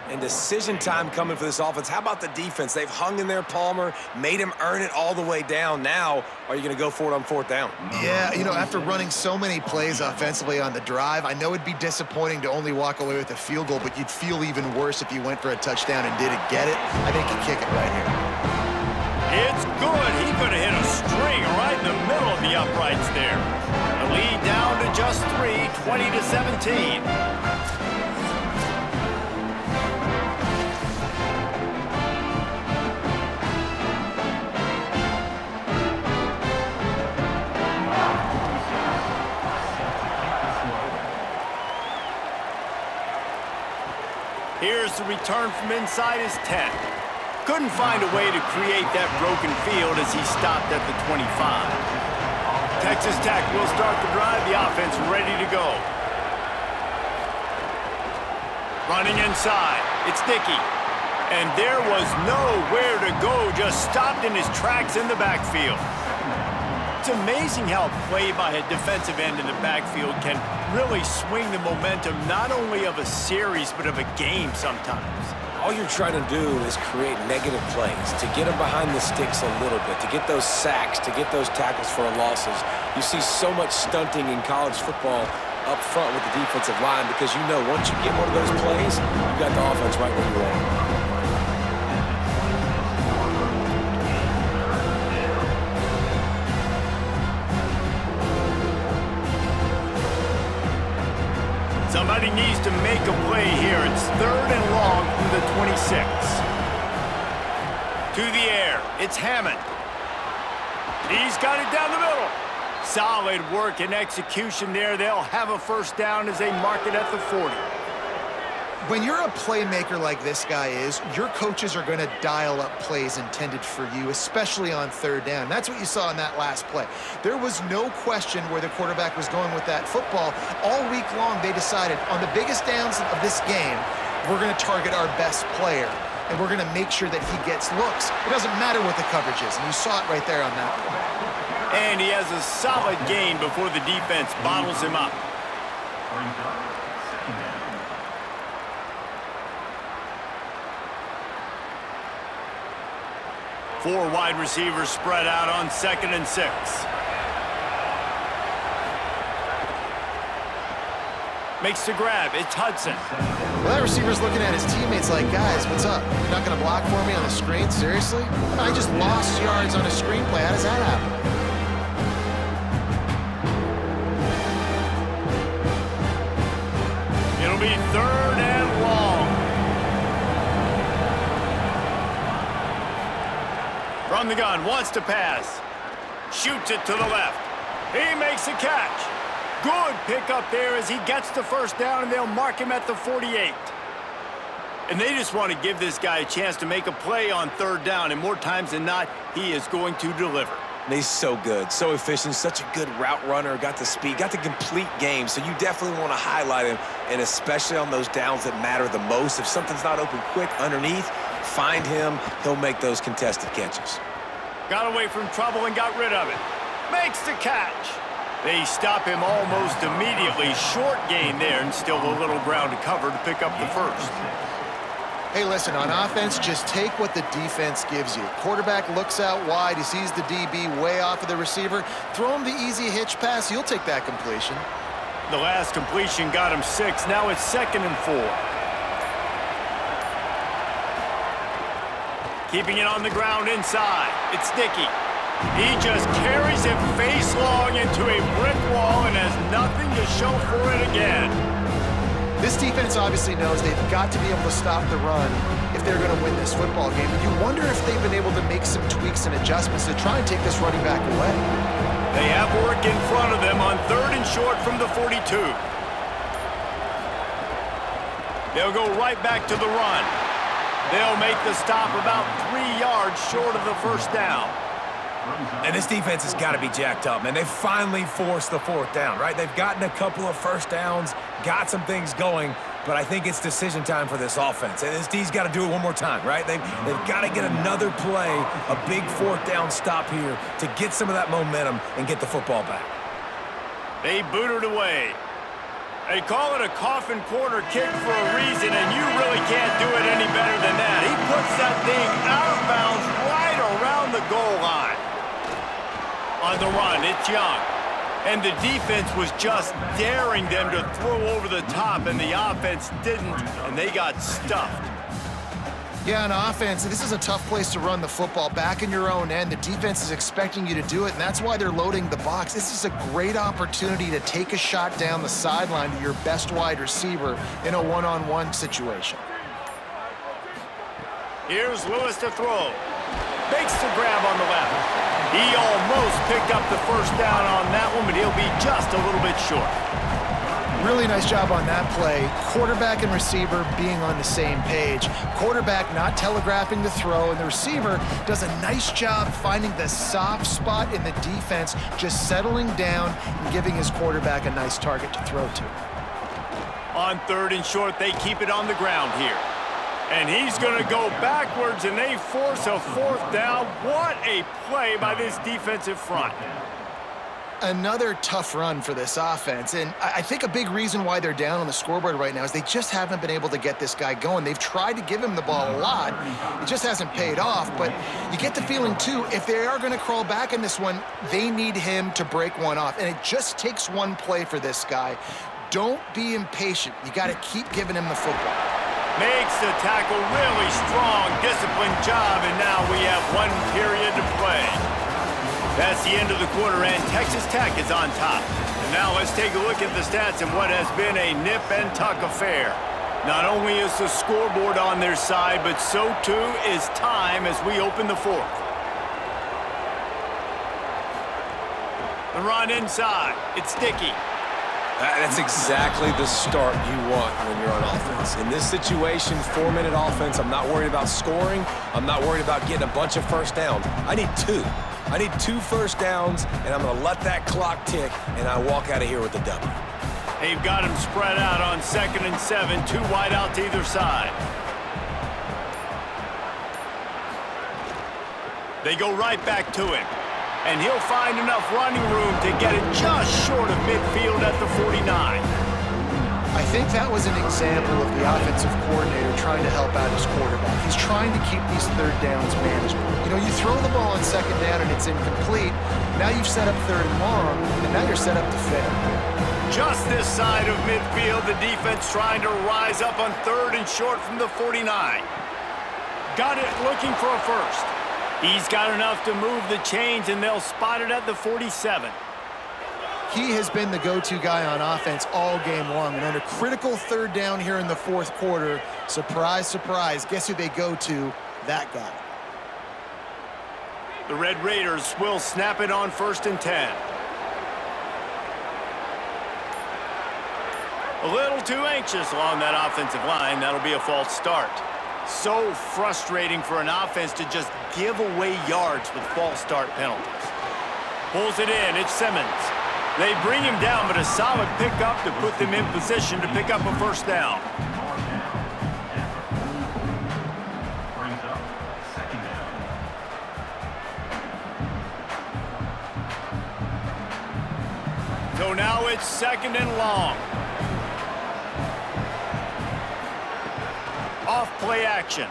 And decision time coming for this offense. How about the defense? They've hung in there, Palmer, made him earn it all the way down. Now, are you going to go for it on 4th down? Yeah, you know, after running so many plays offensively on the drive, I know it'd be disappointing to only walk away with a field goal, but you'd feel even worse if you went for a touchdown and didn't get it. I think you kick it right here. It's good. He could have hit a string right in the middle of the uprights there. The lead down to just 3, 20-17. Here's the return from inside his 10. Couldn't find a way to create that broken field as he stopped at the 25. Texas Tech will start the drive. The offense ready to go. Running inside. It's Dickey. And there was nowhere to go. Just stopped in his tracks in the backfield. It's amazing how a play by a defensive end in the backfield can really swing the momentum not only of a series but of a game sometimes. All you're trying to do is create negative plays, to get them behind the sticks a little bit, to get those sacks, to get those tackles for losses. You see so much stunting in college football up front with the defensive line because you know once you get one of those plays, you got the offense right where you want it. Somebody needs to make a play here. It's 3rd and long from the 26. To the air. It's Hammond. He's got it down the middle. Solid work and execution there. They'll have a 1st down as they mark it at the 40. When you're a playmaker like this guy is, your coaches are going to dial up plays intended for you, especially on 3rd down. That's what you saw in that last play. There was no question where the quarterback was going with that football. All week long, they decided on the biggest downs of this game, we're going to target our best player, and we're going to make sure that he gets looks. It doesn't matter what the coverage is, and you saw it right there on that play. And he has a solid gain before the defense bottles him up. 4 wide receivers spread out on 2nd and 6. Makes the grab. It's Hudson. Well, that receiver's looking at his teammates like, guys, what's up? You're not going to block for me on the screen? Seriously? I just lost yards on a screenplay. How does that happen? It'll be 3rd and long. From the gun, wants to pass. Shoots it to the left. He makes a catch. Good pickup there as he gets the 1st down, and they'll mark him at the 48. And they just want to give this guy a chance to make a play on 3rd down, and more times than not, he is going to deliver. And he's so good, so efficient, such a good route runner, got the speed, got the complete game, so you definitely want to highlight him, and especially on those downs that matter the most. If something's not open quick underneath, find him, he'll make those contested catches. Got away from trouble and got rid of it. Makes the catch. They stop him almost immediately. Short gain there and still a little ground to cover to pick up the 1st. Hey, listen, on offense, just take what the defense gives you. Quarterback looks out wide. He sees the DB way off of the receiver. Throw him the easy hitch pass. You'll take that completion. The last completion got him 6. Now it's 2nd and 4. Keeping it on the ground inside. It's Dickey. He just carries it face long into a brick wall and has nothing to show for it again. This defense obviously knows they've got to be able to stop the run if they're going to win this football game. And you wonder if they've been able to make some tweaks and adjustments to try and take this running back away. They have work in front of them on 3rd and short from the 42. They'll go right back to the run. They'll make the stop about 3 yards short of the first down. And this defense has got to be jacked up, man. They finally forced the 4th down, right? They've gotten a couple of first downs, got some things going, but I think it's decision time for this offense. And this D's got to do it one more time, right? They've got to get another play, a big 4th down stop here to get some of that momentum and get the football back. They boot it away. They call it a coffin corner kick for a reason, and you really can't do it any better than that. He puts that thing out of bounds right around the goal line. On the run, it's Young. And the defense was just daring them to throw over the top, and the offense didn't, and they got stuffed. Yeah, on offense, this is a tough place to run the football. Back in your own end, the defense is expecting you to do it, and that's why they're loading the box. This is a great opportunity to take a shot down the sideline to your best wide receiver in a one-on-one situation. Here's Lewis to throw. Makes the grab on the left. He almost picked up the first down on that one, but he'll be just a little bit short. Really nice job on that play. Quarterback and receiver being on the same page. Quarterback not telegraphing the throw, and the receiver does a nice job finding the soft spot in the defense, just settling down and giving his quarterback a nice target to throw to. On 3rd and short, they keep it on the ground here. And he's going to go backwards, and they force a 4th down. What a play by this defensive front. Another tough run for this offense, and I think a big reason why they're down on the scoreboard right now is they just haven't been able to get this guy going. They've tried to give him the ball a lot. It just hasn't paid off, but you get the feeling, too, if they are going to crawl back in this one, they need him to break one off, and it just takes one play for this guy. Don't be impatient. You got to keep giving him the football. Makes the tackle, really strong, disciplined job, and now we have 1 period to play. That's the end of the quarter, and Texas Tech is on top. And now let's take a look at the stats in what has been a nip-and-tuck affair. Not only is the scoreboard on their side, but so too is time as we open the 4th. The run inside. It's Dickey. That's exactly the start you want when you're on offense. In this situation, 4-minute offense, I'm not worried about scoring. I'm not worried about getting a bunch of first downs. I need 2. I need 2 first downs, and I'm going to let that clock tick, and I walk out of here with the W. They've got him spread out on 2nd and 7, 2 wide out to either side. They go right back to him. And he'll find enough running room to get it just short of midfield at the 49. I think that was an example of the offensive coordinator trying to help out his quarterback. He's trying to keep these 3rd downs manageable. You know, you throw the ball on 2nd down and it's incomplete. Now you've set up 3rd and long, and now you're set up to fail. Just this side of midfield, the defense trying to rise up on 3rd and short from the 49. Got it looking for a first. He's got enough to move the chains, and they'll spot it at the 47. He has been the go-to guy on offense all game long, and under critical 3rd down here in the 4th quarter, surprise, surprise, guess who they go to? That guy. The Red Raiders will snap it on 1st and 10. A little too anxious along that offensive line. That'll be a false start. So frustrating for an offense to just give away yards with false start penalties. Pulls it in. It's Simmons. They bring him down, but a solid pickup to put them in position to pick up a first down. So now it's 2nd and long. Off play action.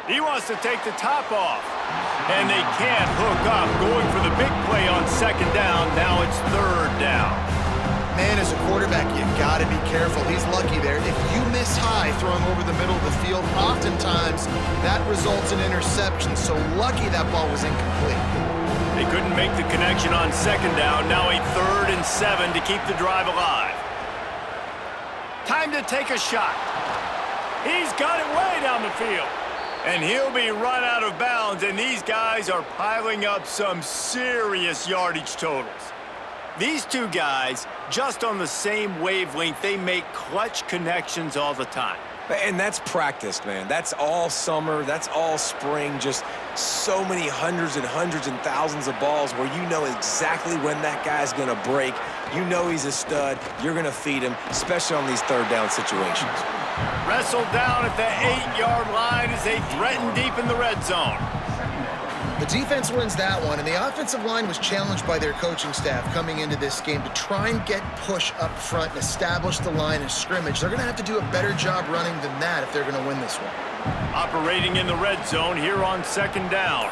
He wants to take the top off. And they can't hook up. Going for the big play on 2nd down. Now it's 3rd down. Man, as a quarterback, you got to be careful. He's lucky there. If you miss high throwing over the middle of the field, oftentimes that results in interception. So lucky that ball was incomplete. They couldn't make the connection on second down. Now a 3rd and 7 to keep the drive alive. Time to take a shot. He's got it way down the field. And he'll be run out of bounds, and these guys are piling up some serious yardage totals. These two guys, just on the same wavelength, they make clutch connections all the time. And that's practiced, man. That's all summer. That's all spring. Just so many hundreds and thousands of balls where you know exactly when that guy's going to break. You know he's a stud. You're going to feed him, especially on these 3rd down situations. Wrestled down at the 8-yard line as they threaten deep in the red zone. The defense wins that one, and the offensive line was challenged by their coaching staff coming into this game to try and get push up front and establish the line of scrimmage. They're going to have to do a better job running than that if they're going to win this one. Operating in the red zone here on 2nd down.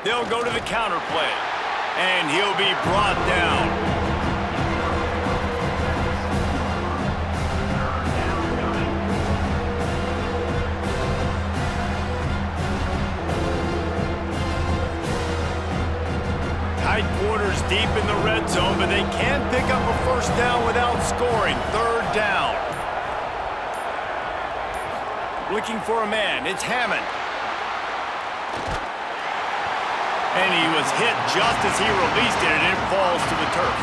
They'll go to the counter play, and he'll be brought down. Tight quarters deep in the red zone, but they can't pick up a 1st down without scoring. 3rd down. Looking for a man. It's Hammond. And he was hit just as he released it, and it falls to the turf.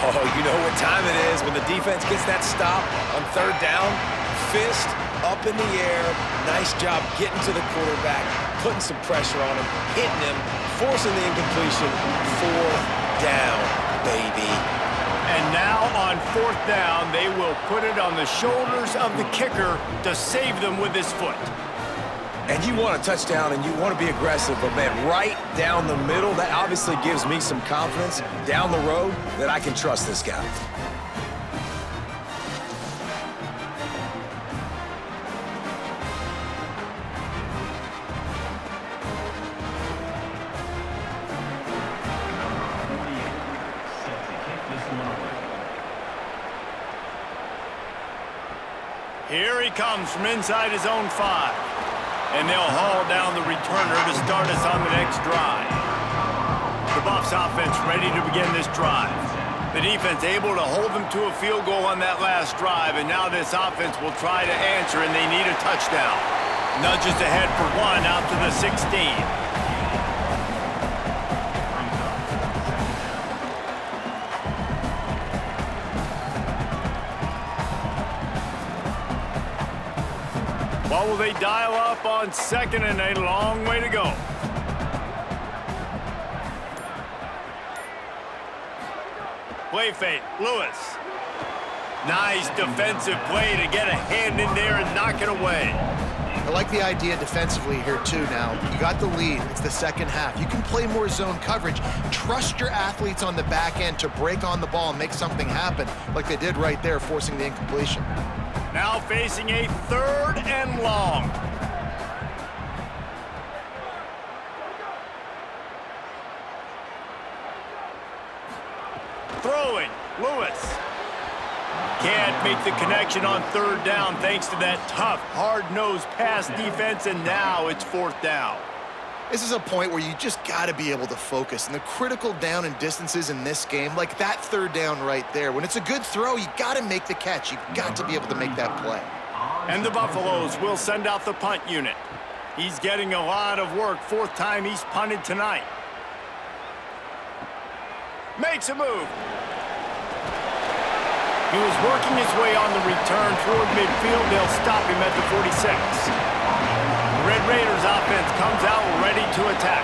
Oh, you know what time it is when the defense gets that stop on 3rd down. Fist up in the air. Nice job getting to the quarterback, putting some pressure on him, hitting him, forcing the incompletion. 4th down, baby. And now on 4th down, they will put it on the shoulders of the kicker to save them with his foot. And you want a touchdown and you want to be aggressive, but man, right down the middle, that obviously gives me some confidence down the road that I can trust this guy. Here he comes from inside his own 5. And they'll haul down the returner to start us on the next drive. The Buffs offense ready to begin this drive. The defense able to hold them to a field goal on that last drive, and now this offense will try to answer, and they need a touchdown. Nudges ahead for 1 out to the 16. What will they dial up on 2nd and a long way to go? Play fake, Lewis. Nice defensive play to get a hand in there and knock it away. I like the idea defensively here, too, now. You got the lead. It's the 2nd half. You can play more zone coverage. Trust your athletes on the back end to break on the ball and make something happen like they did right there, forcing the incompletion. Now facing a 3rd and long. Throwing, Lewis. Can't make the connection on 3rd down thanks to that tough, hard-nosed pass defense, and now it's 4th down. This is a point where you just got to be able to focus. And the critical down and distances in this game, like that 3rd down right there, when it's a good throw, you got to make the catch. You've got to be able to make that play. And the Buffaloes will send out the punt unit. He's getting a lot of work. 4th time he's punted tonight. Makes a move. He was working his way on the return toward midfield. They'll stop him at the 46. The Red Raiders offense comes out ready to attack.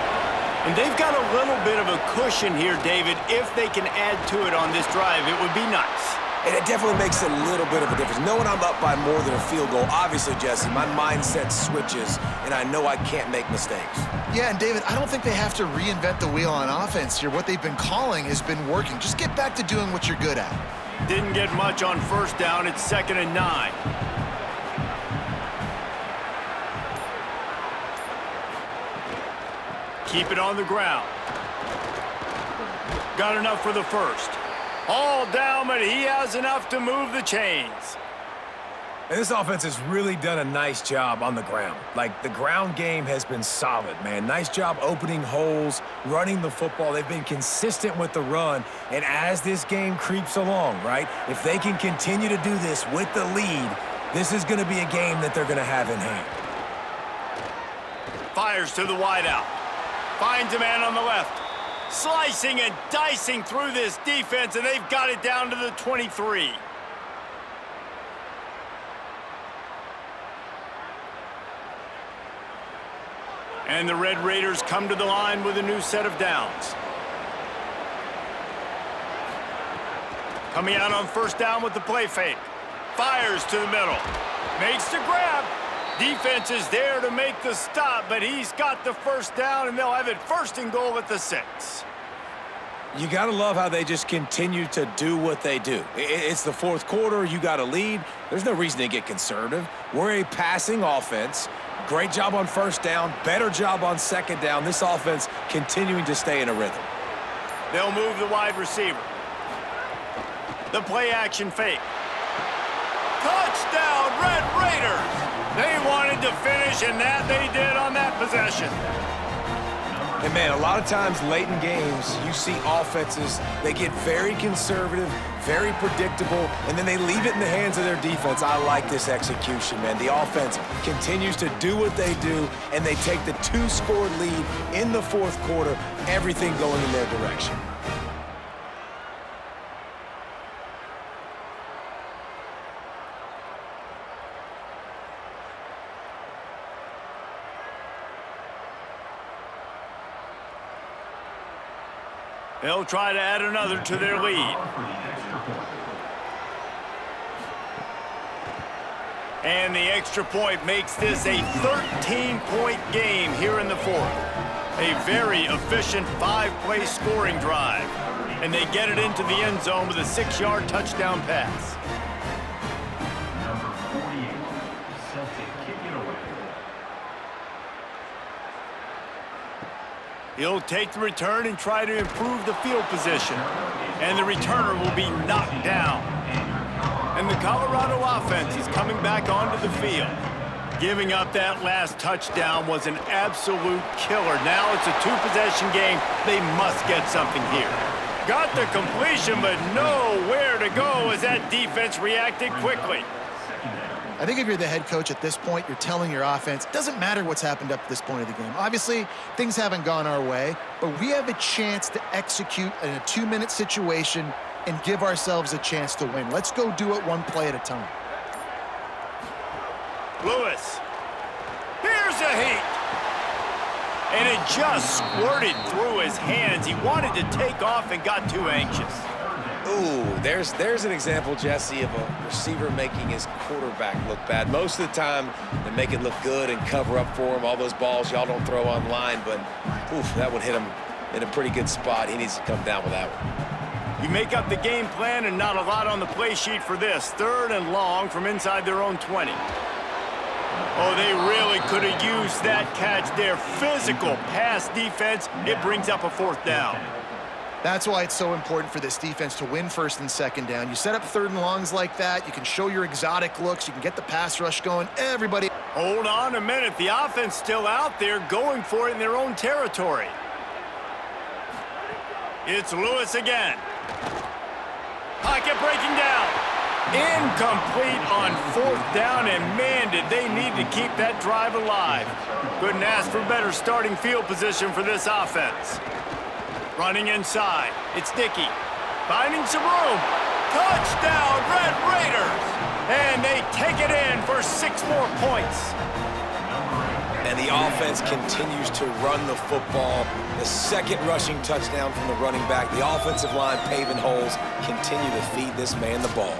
And they've got a little bit of a cushion here, David. If they can add to it on this drive, it would be nice. And it definitely makes a little bit of a difference. Knowing I'm up by more than a field goal, obviously, Jesse, my mindset switches, and I know I can't make mistakes. Yeah, and David, I don't think they have to reinvent the wheel on offense here. What they've been calling has been working. Just get back to doing what you're good at. Didn't get much on 1st down. It's 2nd and 9. Keep it on the ground. Got enough for the first. All down, but he has enough to move the chains. And this offense has really done a nice job on the ground. Like, the ground game has been solid, man. Nice job opening holes, running the football. They've been consistent with the run. And as this game creeps along, right, if they can continue to do this with the lead, this is going to be a game that they're going to have in hand. Fires to the wideout. Finds a man on the left. Slicing and dicing through this defense, and they've got it down to the 23. And the Red Raiders come to the line with a new set of downs. Coming out on first down with the play fake. Fires to the middle. Makes the grab. Defense is there to make the stop, but he's got the first down, and they'll have it first and goal at the 6. You got to love how they just continue to do what they do. It's the fourth quarter. You got a lead. There's no reason to get conservative. We're a passing offense. Great job on first down. Better job on second down. This offense continuing to stay in a rhythm. They'll move the wide receiver. The play action fake. Touchdown, Red Raiders! They wanted to finish, and that they did on that possession. And, man, a lot of times late in games, you see offenses, they get very conservative, very predictable, and then they leave it in the hands of their defense. I like this execution, man. The offense continues to do what they do, and they take the 2-score lead in the fourth quarter, everything going in their direction. They'll try to add another to their lead. And the extra point makes this a 13-point game here in the fourth. A very efficient 5-play scoring drive. And they get it into the end zone with a 6-yard touchdown pass. He'll take the return and try to improve the field position. And the returner will be knocked down. And the Colorado offense is coming back onto the field. Giving up that last touchdown was an absolute killer. Now it's a 2-possession game. They must get something here. Got the completion, but nowhere to go as that defense reacted quickly. I think if you're the head coach at this point, you're telling your offense, it doesn't matter what's happened up to this point of the game. Obviously, things haven't gone our way, but we have a chance to execute in a 2-minute situation and give ourselves a chance to win. Let's go do it one play at a time. Lewis. Here's a heat. And it just squirted through his hands. He wanted to take off and got too anxious. Ooh, there's an example, Jesse, of a receiver making his quarterback look bad. Most of the time, they make it look good and cover up for him. All those balls y'all don't throw online, but oof, that would hit him in a pretty good spot. He needs to come down with that one. You make up the game plan and not a lot on the play sheet for this. 3rd and long from inside their own 20. Oh, they really could have used that catch. Their physical pass defense, it brings up a 4th down. That's why it's so important for this defense to win 1st and 2nd down. You set up 3rd and longs like that, you can show your exotic looks, you can get the pass rush going. Everybody. Hold on a minute. The offense still out there going for it in their own territory. It's Lewis again. Pocket breaking down. Incomplete on 4th down, and man, did they need to keep that drive alive. Couldn't ask for better starting field position for this offense. Running inside, it's Dickey. Finding some room. Touchdown, Red Raiders! And they take it in for 6 more points. And the offense continues to run the football. The 2nd rushing touchdown from the running back. The offensive line paving holes. Continue to feed this man the ball.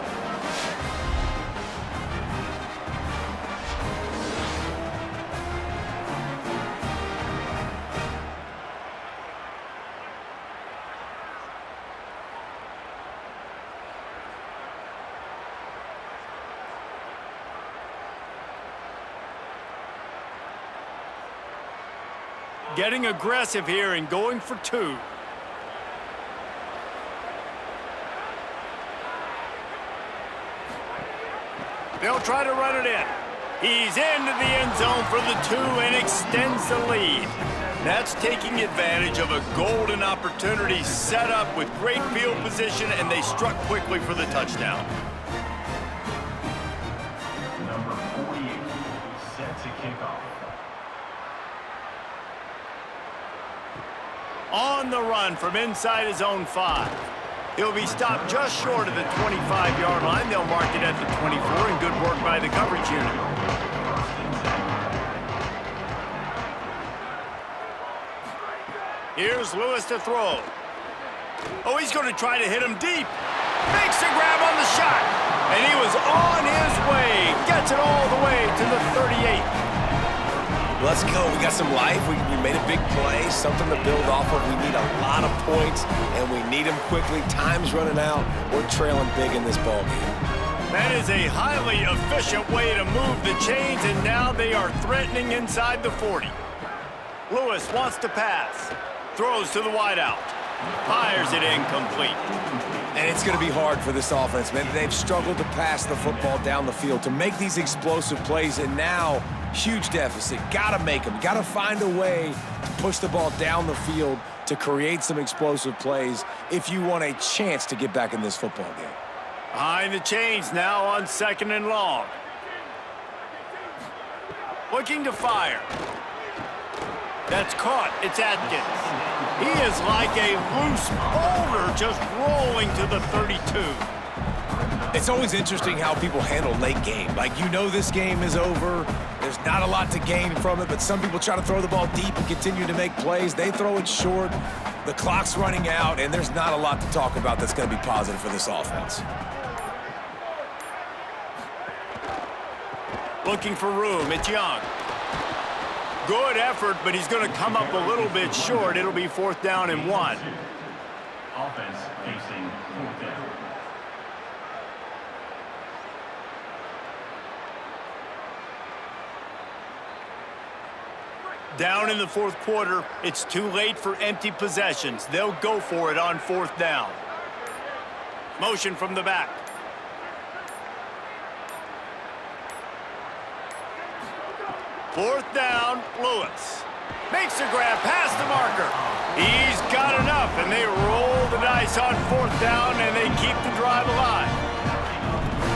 Getting aggressive here and going for 2. They'll try to run it in. He's into the end zone for the 2 and extends the lead. That's taking advantage of a golden opportunity set up with great field position, and they struck quickly for the touchdown. Number 48 set to kick off. On the run from inside his own 5. He'll be stopped just short of the 25-yard line. They'll mark it at the 24, and good work by the coverage unit. Here's Lewis to throw. Oh, he's going to try to hit him deep. Makes a grab on the shot. And he was on his way. Gets it all the way to the 38. Let's go. We got some life. We made a big play, something to build off of. We need a lot of points, and we need them quickly. Time's running out. We're trailing big in this ballgame. That is a highly efficient way to move the chains, and now they are threatening inside the 40. Lewis wants to pass. Throws to the wideout. Fires it incomplete. And it's going to be hard for this offense, man. They've struggled to pass the football down the field, to make these explosive plays, and now huge deficit. Got to make them. Got to find a way to push the ball down the field to create some explosive plays if you want a chance to get back in this football game. Behind the chains now on 2nd and long. Looking to fire. That's caught. It's Atkins. He is like a loose boulder just rolling to the 32. It's always interesting how people handle late game. Like, you know this game is over. There's not a lot to gain from it, but some people try to throw the ball deep and continue to make plays. They throw it short. The clock's running out, and there's not a lot to talk about that's going to be positive for this offense. Looking for room. It's Young. Good effort, but he's going to come up a little bit short. It'll be 4th down and 1. Offense facing 4th down. Down in the 4th quarter, it's too late for empty possessions. They'll go for it on 4th down. Motion from the back. Fourth down, Lewis. Makes a grab past the marker. He's got enough, and they roll the dice on 4th down, and they keep the drive alive.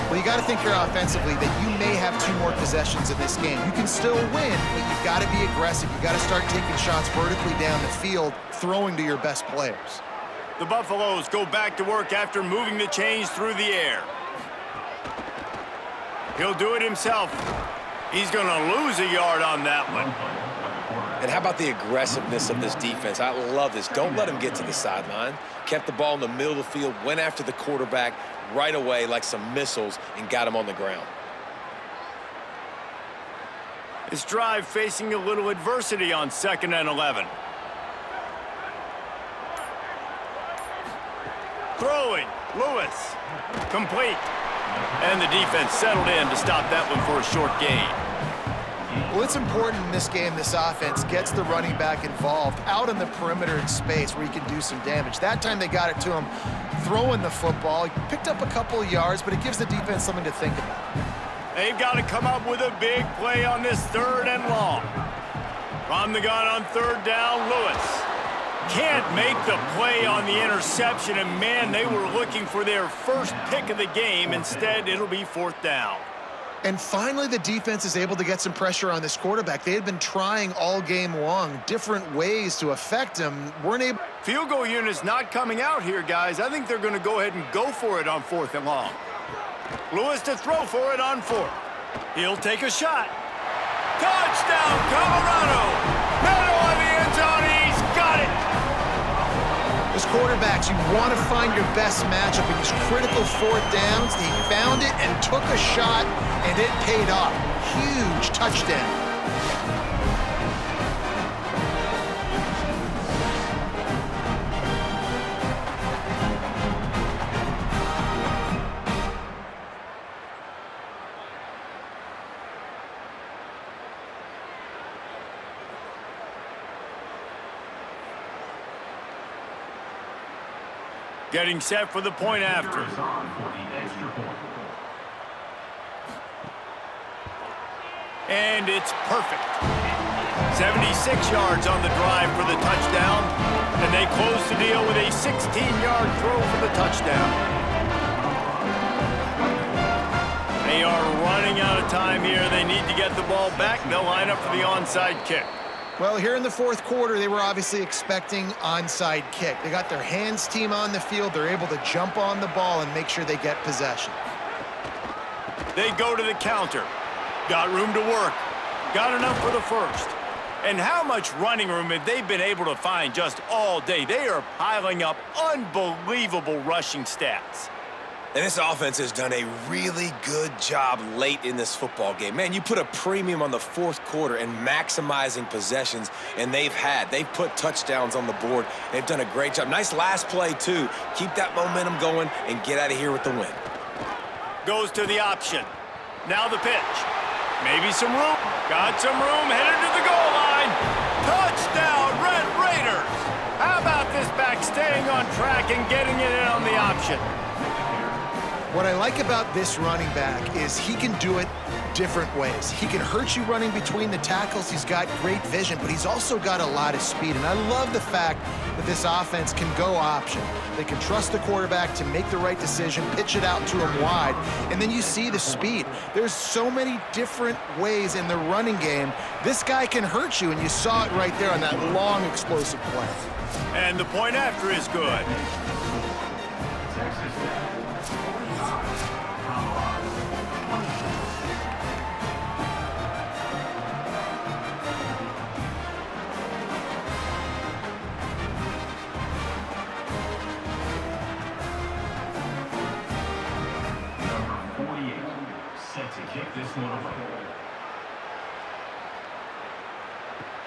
Well, you got to think here offensively that you may have 2 more possessions in this game. You can still win, but you've got to be aggressive. You've got to start taking shots vertically down the field, throwing to your best players. The Buffaloes go back to work after moving the chains through the air. He'll do it himself. He's going to lose a yard on that one. And how about the aggressiveness of this defense? I love this. Don't let him get to the sideline. Kept the ball in the middle of the field, went after the quarterback right away like some missiles, and got him on the ground. This drive facing a little adversity on 2nd and 11. Throwing, Lewis, complete. And the defense settled in to stop that one for a short gain. Well, it's important in this game, this offense gets the running back involved out on the perimeter in space where he can do some damage. That time they got it to him throwing the football. He picked up a couple of yards, but it gives the defense something to think about. They've got to come up with a big play on this 3rd and long. From the gun on 3rd down, Lewis. Can't make the play on the interception, and man, they were looking for their first pick of the game. Instead, it'll be 4th down. And finally, the defense is able to get some pressure on this quarterback. They had been trying all game long, different ways to affect him. Weren't able. Field goal unit's not coming out here, guys. I think they're going to go ahead and go for it on 4th and long. Lewis to throw for it on 4th. He'll take a shot. Touchdown, Colorado! Middle of the end zone, he's got it! As quarterbacks, you want to find your best matchup in these critical 4th downs. He found it and took a shot, and it paid off. Huge touchdown. Getting set for the point after. And it's perfect. 76 yards on the drive for the touchdown, and they close the deal with a 16-yard throw for the touchdown. They are running out of time here. They need to get the ball back. They'll line up for the onside kick. Well, here in the fourth quarter, they were obviously expecting onside kick. They got their hands team on the field. They're able to jump on the ball and make sure they get possession. They go to the counter. Got room to work. Got enough for the first. And how much running room have they been able to find just all day? They are piling up unbelievable rushing stats. And this offense has done a really good job late in this football game. Man, you put a premium on the fourth quarter and maximizing possessions, and they've put touchdowns on the board. They've done a great job. Nice last play, too. Keep that momentum going and get out of here with the win. Goes to the option. Now the pitch. Maybe some room. Got some room. Headed to the goal line. Touchdown, Red Raiders. How about this back staying on track and getting it in on the option? What I like about this running back is he can do it different ways. He can hurt you running between the tackles. He's got great vision, but he's also got a lot of speed. And I love the fact that this offense can go option. They can trust the quarterback to make the right decision, pitch it out to him wide, and then you see the speed. There's so many different ways in the running game. This guy can hurt you, and you saw it right there on that long, explosive play. And the point after is good.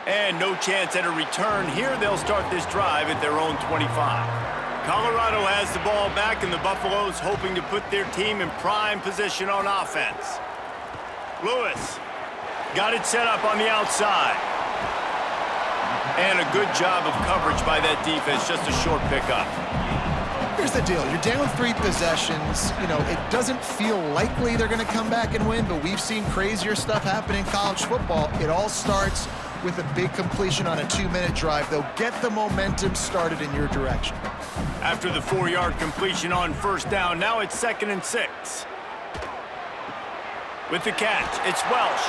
And no chance at a return here. They'll start this drive at their own 25. Colorado has the ball back, and the Buffaloes hoping to put their team in prime position on offense. Lewis got it set up on the outside. And a good job of coverage by that defense, just a short pickup. Here's the deal. You're down 3 possessions. You know, it doesn't feel likely they're going to come back and win, but we've seen crazier stuff happen in college football. It all starts with a big completion on a 2-minute drive. They'll get the momentum started in your direction. After the 4-yard completion on first down, now it's 2nd and 6. With the catch, it's Welsh.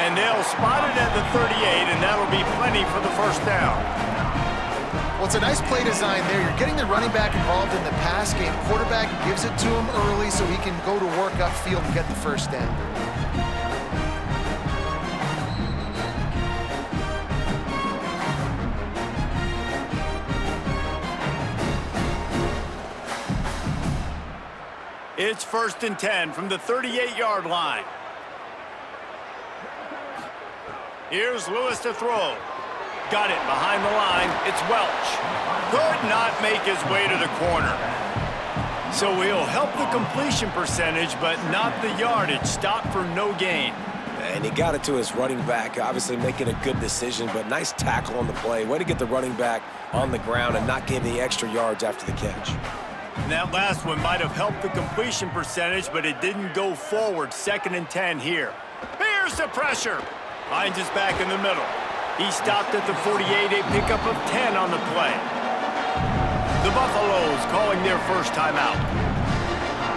And they'll spot it at the 38, and that'll be plenty for the first down. Well, it's a nice play design there. You're getting the running back involved in the pass game. Quarterback gives it to him early so he can go to work upfield and get the first down. It's 1st and 10 from the 38-yard line. Here's Lewis to throw. Got it behind the line. It's Welch. Could not make his way to the corner. So he'll help the completion percentage, but not the yardage. Stop for no gain. And he got it to his running back, obviously making a good decision, but nice tackle on the play. Way to get the running back on the ground and not give the extra yards after the catch. And that last one might have helped the completion percentage, but it didn't go forward. 2nd and 10 here. Here's the pressure. Finds his back in the middle. He stopped at the 48, a pickup of 10 on the play. The Buffaloes calling their first timeout.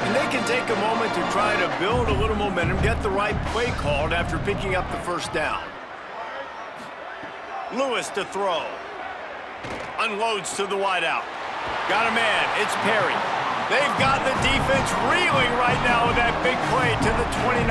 And they can take a moment to try to build a little momentum, get the right play called after picking up the first down. Lewis to throw. Unloads to the wideout. Got a man. It's Perry. They've got the defense reeling right now with that big play to the 29.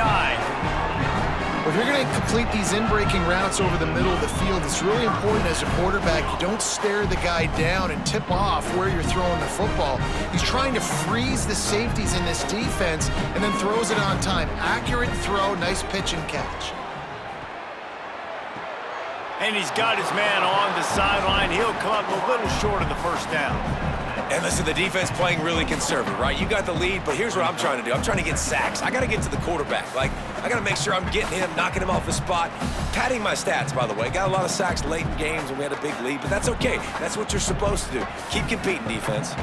If you're going to complete these in-breaking routes over the middle of the field, it's really important as a quarterback you don't stare the guy down and tip off where you're throwing the football. He's trying to freeze the safeties in this defense and then throws it on time. Accurate throw, nice pitch and catch. And he's got his man on the sideline. He'll come up a little short of the first down. And listen, the defense playing really conservative, right? You got the lead, but here's what I'm trying to do. I'm trying to get sacks. I got to get to the quarterback. Like, I got to make sure I'm getting him, knocking him off his spot. Padding my stats, by the way. Got a lot of sacks late in games when we had a big lead, but that's okay. That's what you're supposed to do. Keep competing, defense.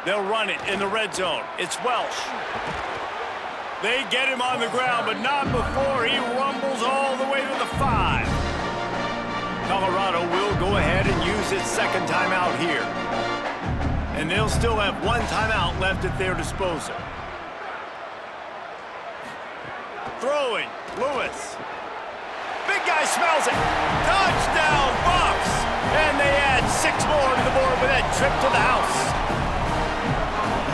They'll run it in the red zone. It's Welsh. They get him on the ground, but not before he rumbles all the way to the 5. Colorado will go ahead and use its second timeout here. And they'll still have one timeout left at their disposal. Throwing, Lewis. Big guy smells it. Touchdown, Bucks! And they add 6 more to the board with that trip to the house.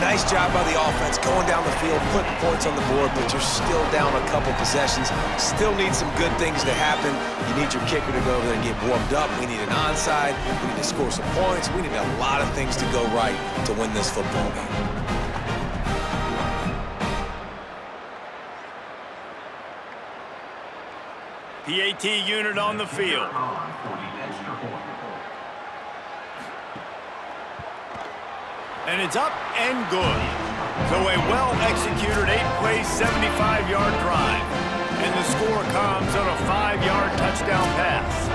Nice job by the offense going down the field, putting points on the board, but you're still down a couple possessions. Still need some good things to happen. You need your kicker to go over there and get warmed up. We need an onside. We need to score some points. We need a lot of things to go right to win this football game. PAT unit on the field. And it's up and good. So a well-executed 8-play, 75-yard drive. And the score comes on a 5-yard touchdown pass.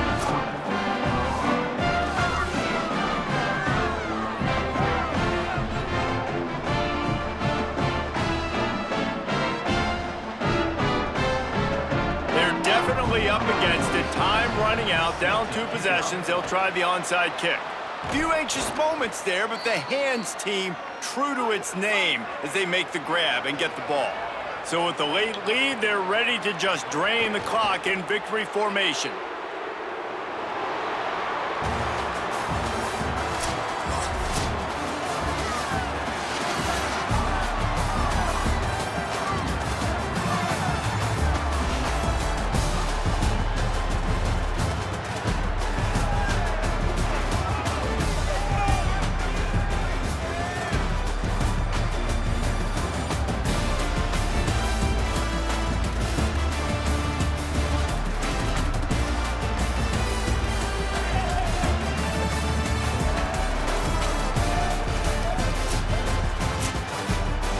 They're definitely up against it. Time running out, down 2 possessions. They'll try the onside kick. Few anxious moments there, but the hands team true to its name as they make the grab and get the ball. So with the late lead, they're ready to just drain the clock in victory formation.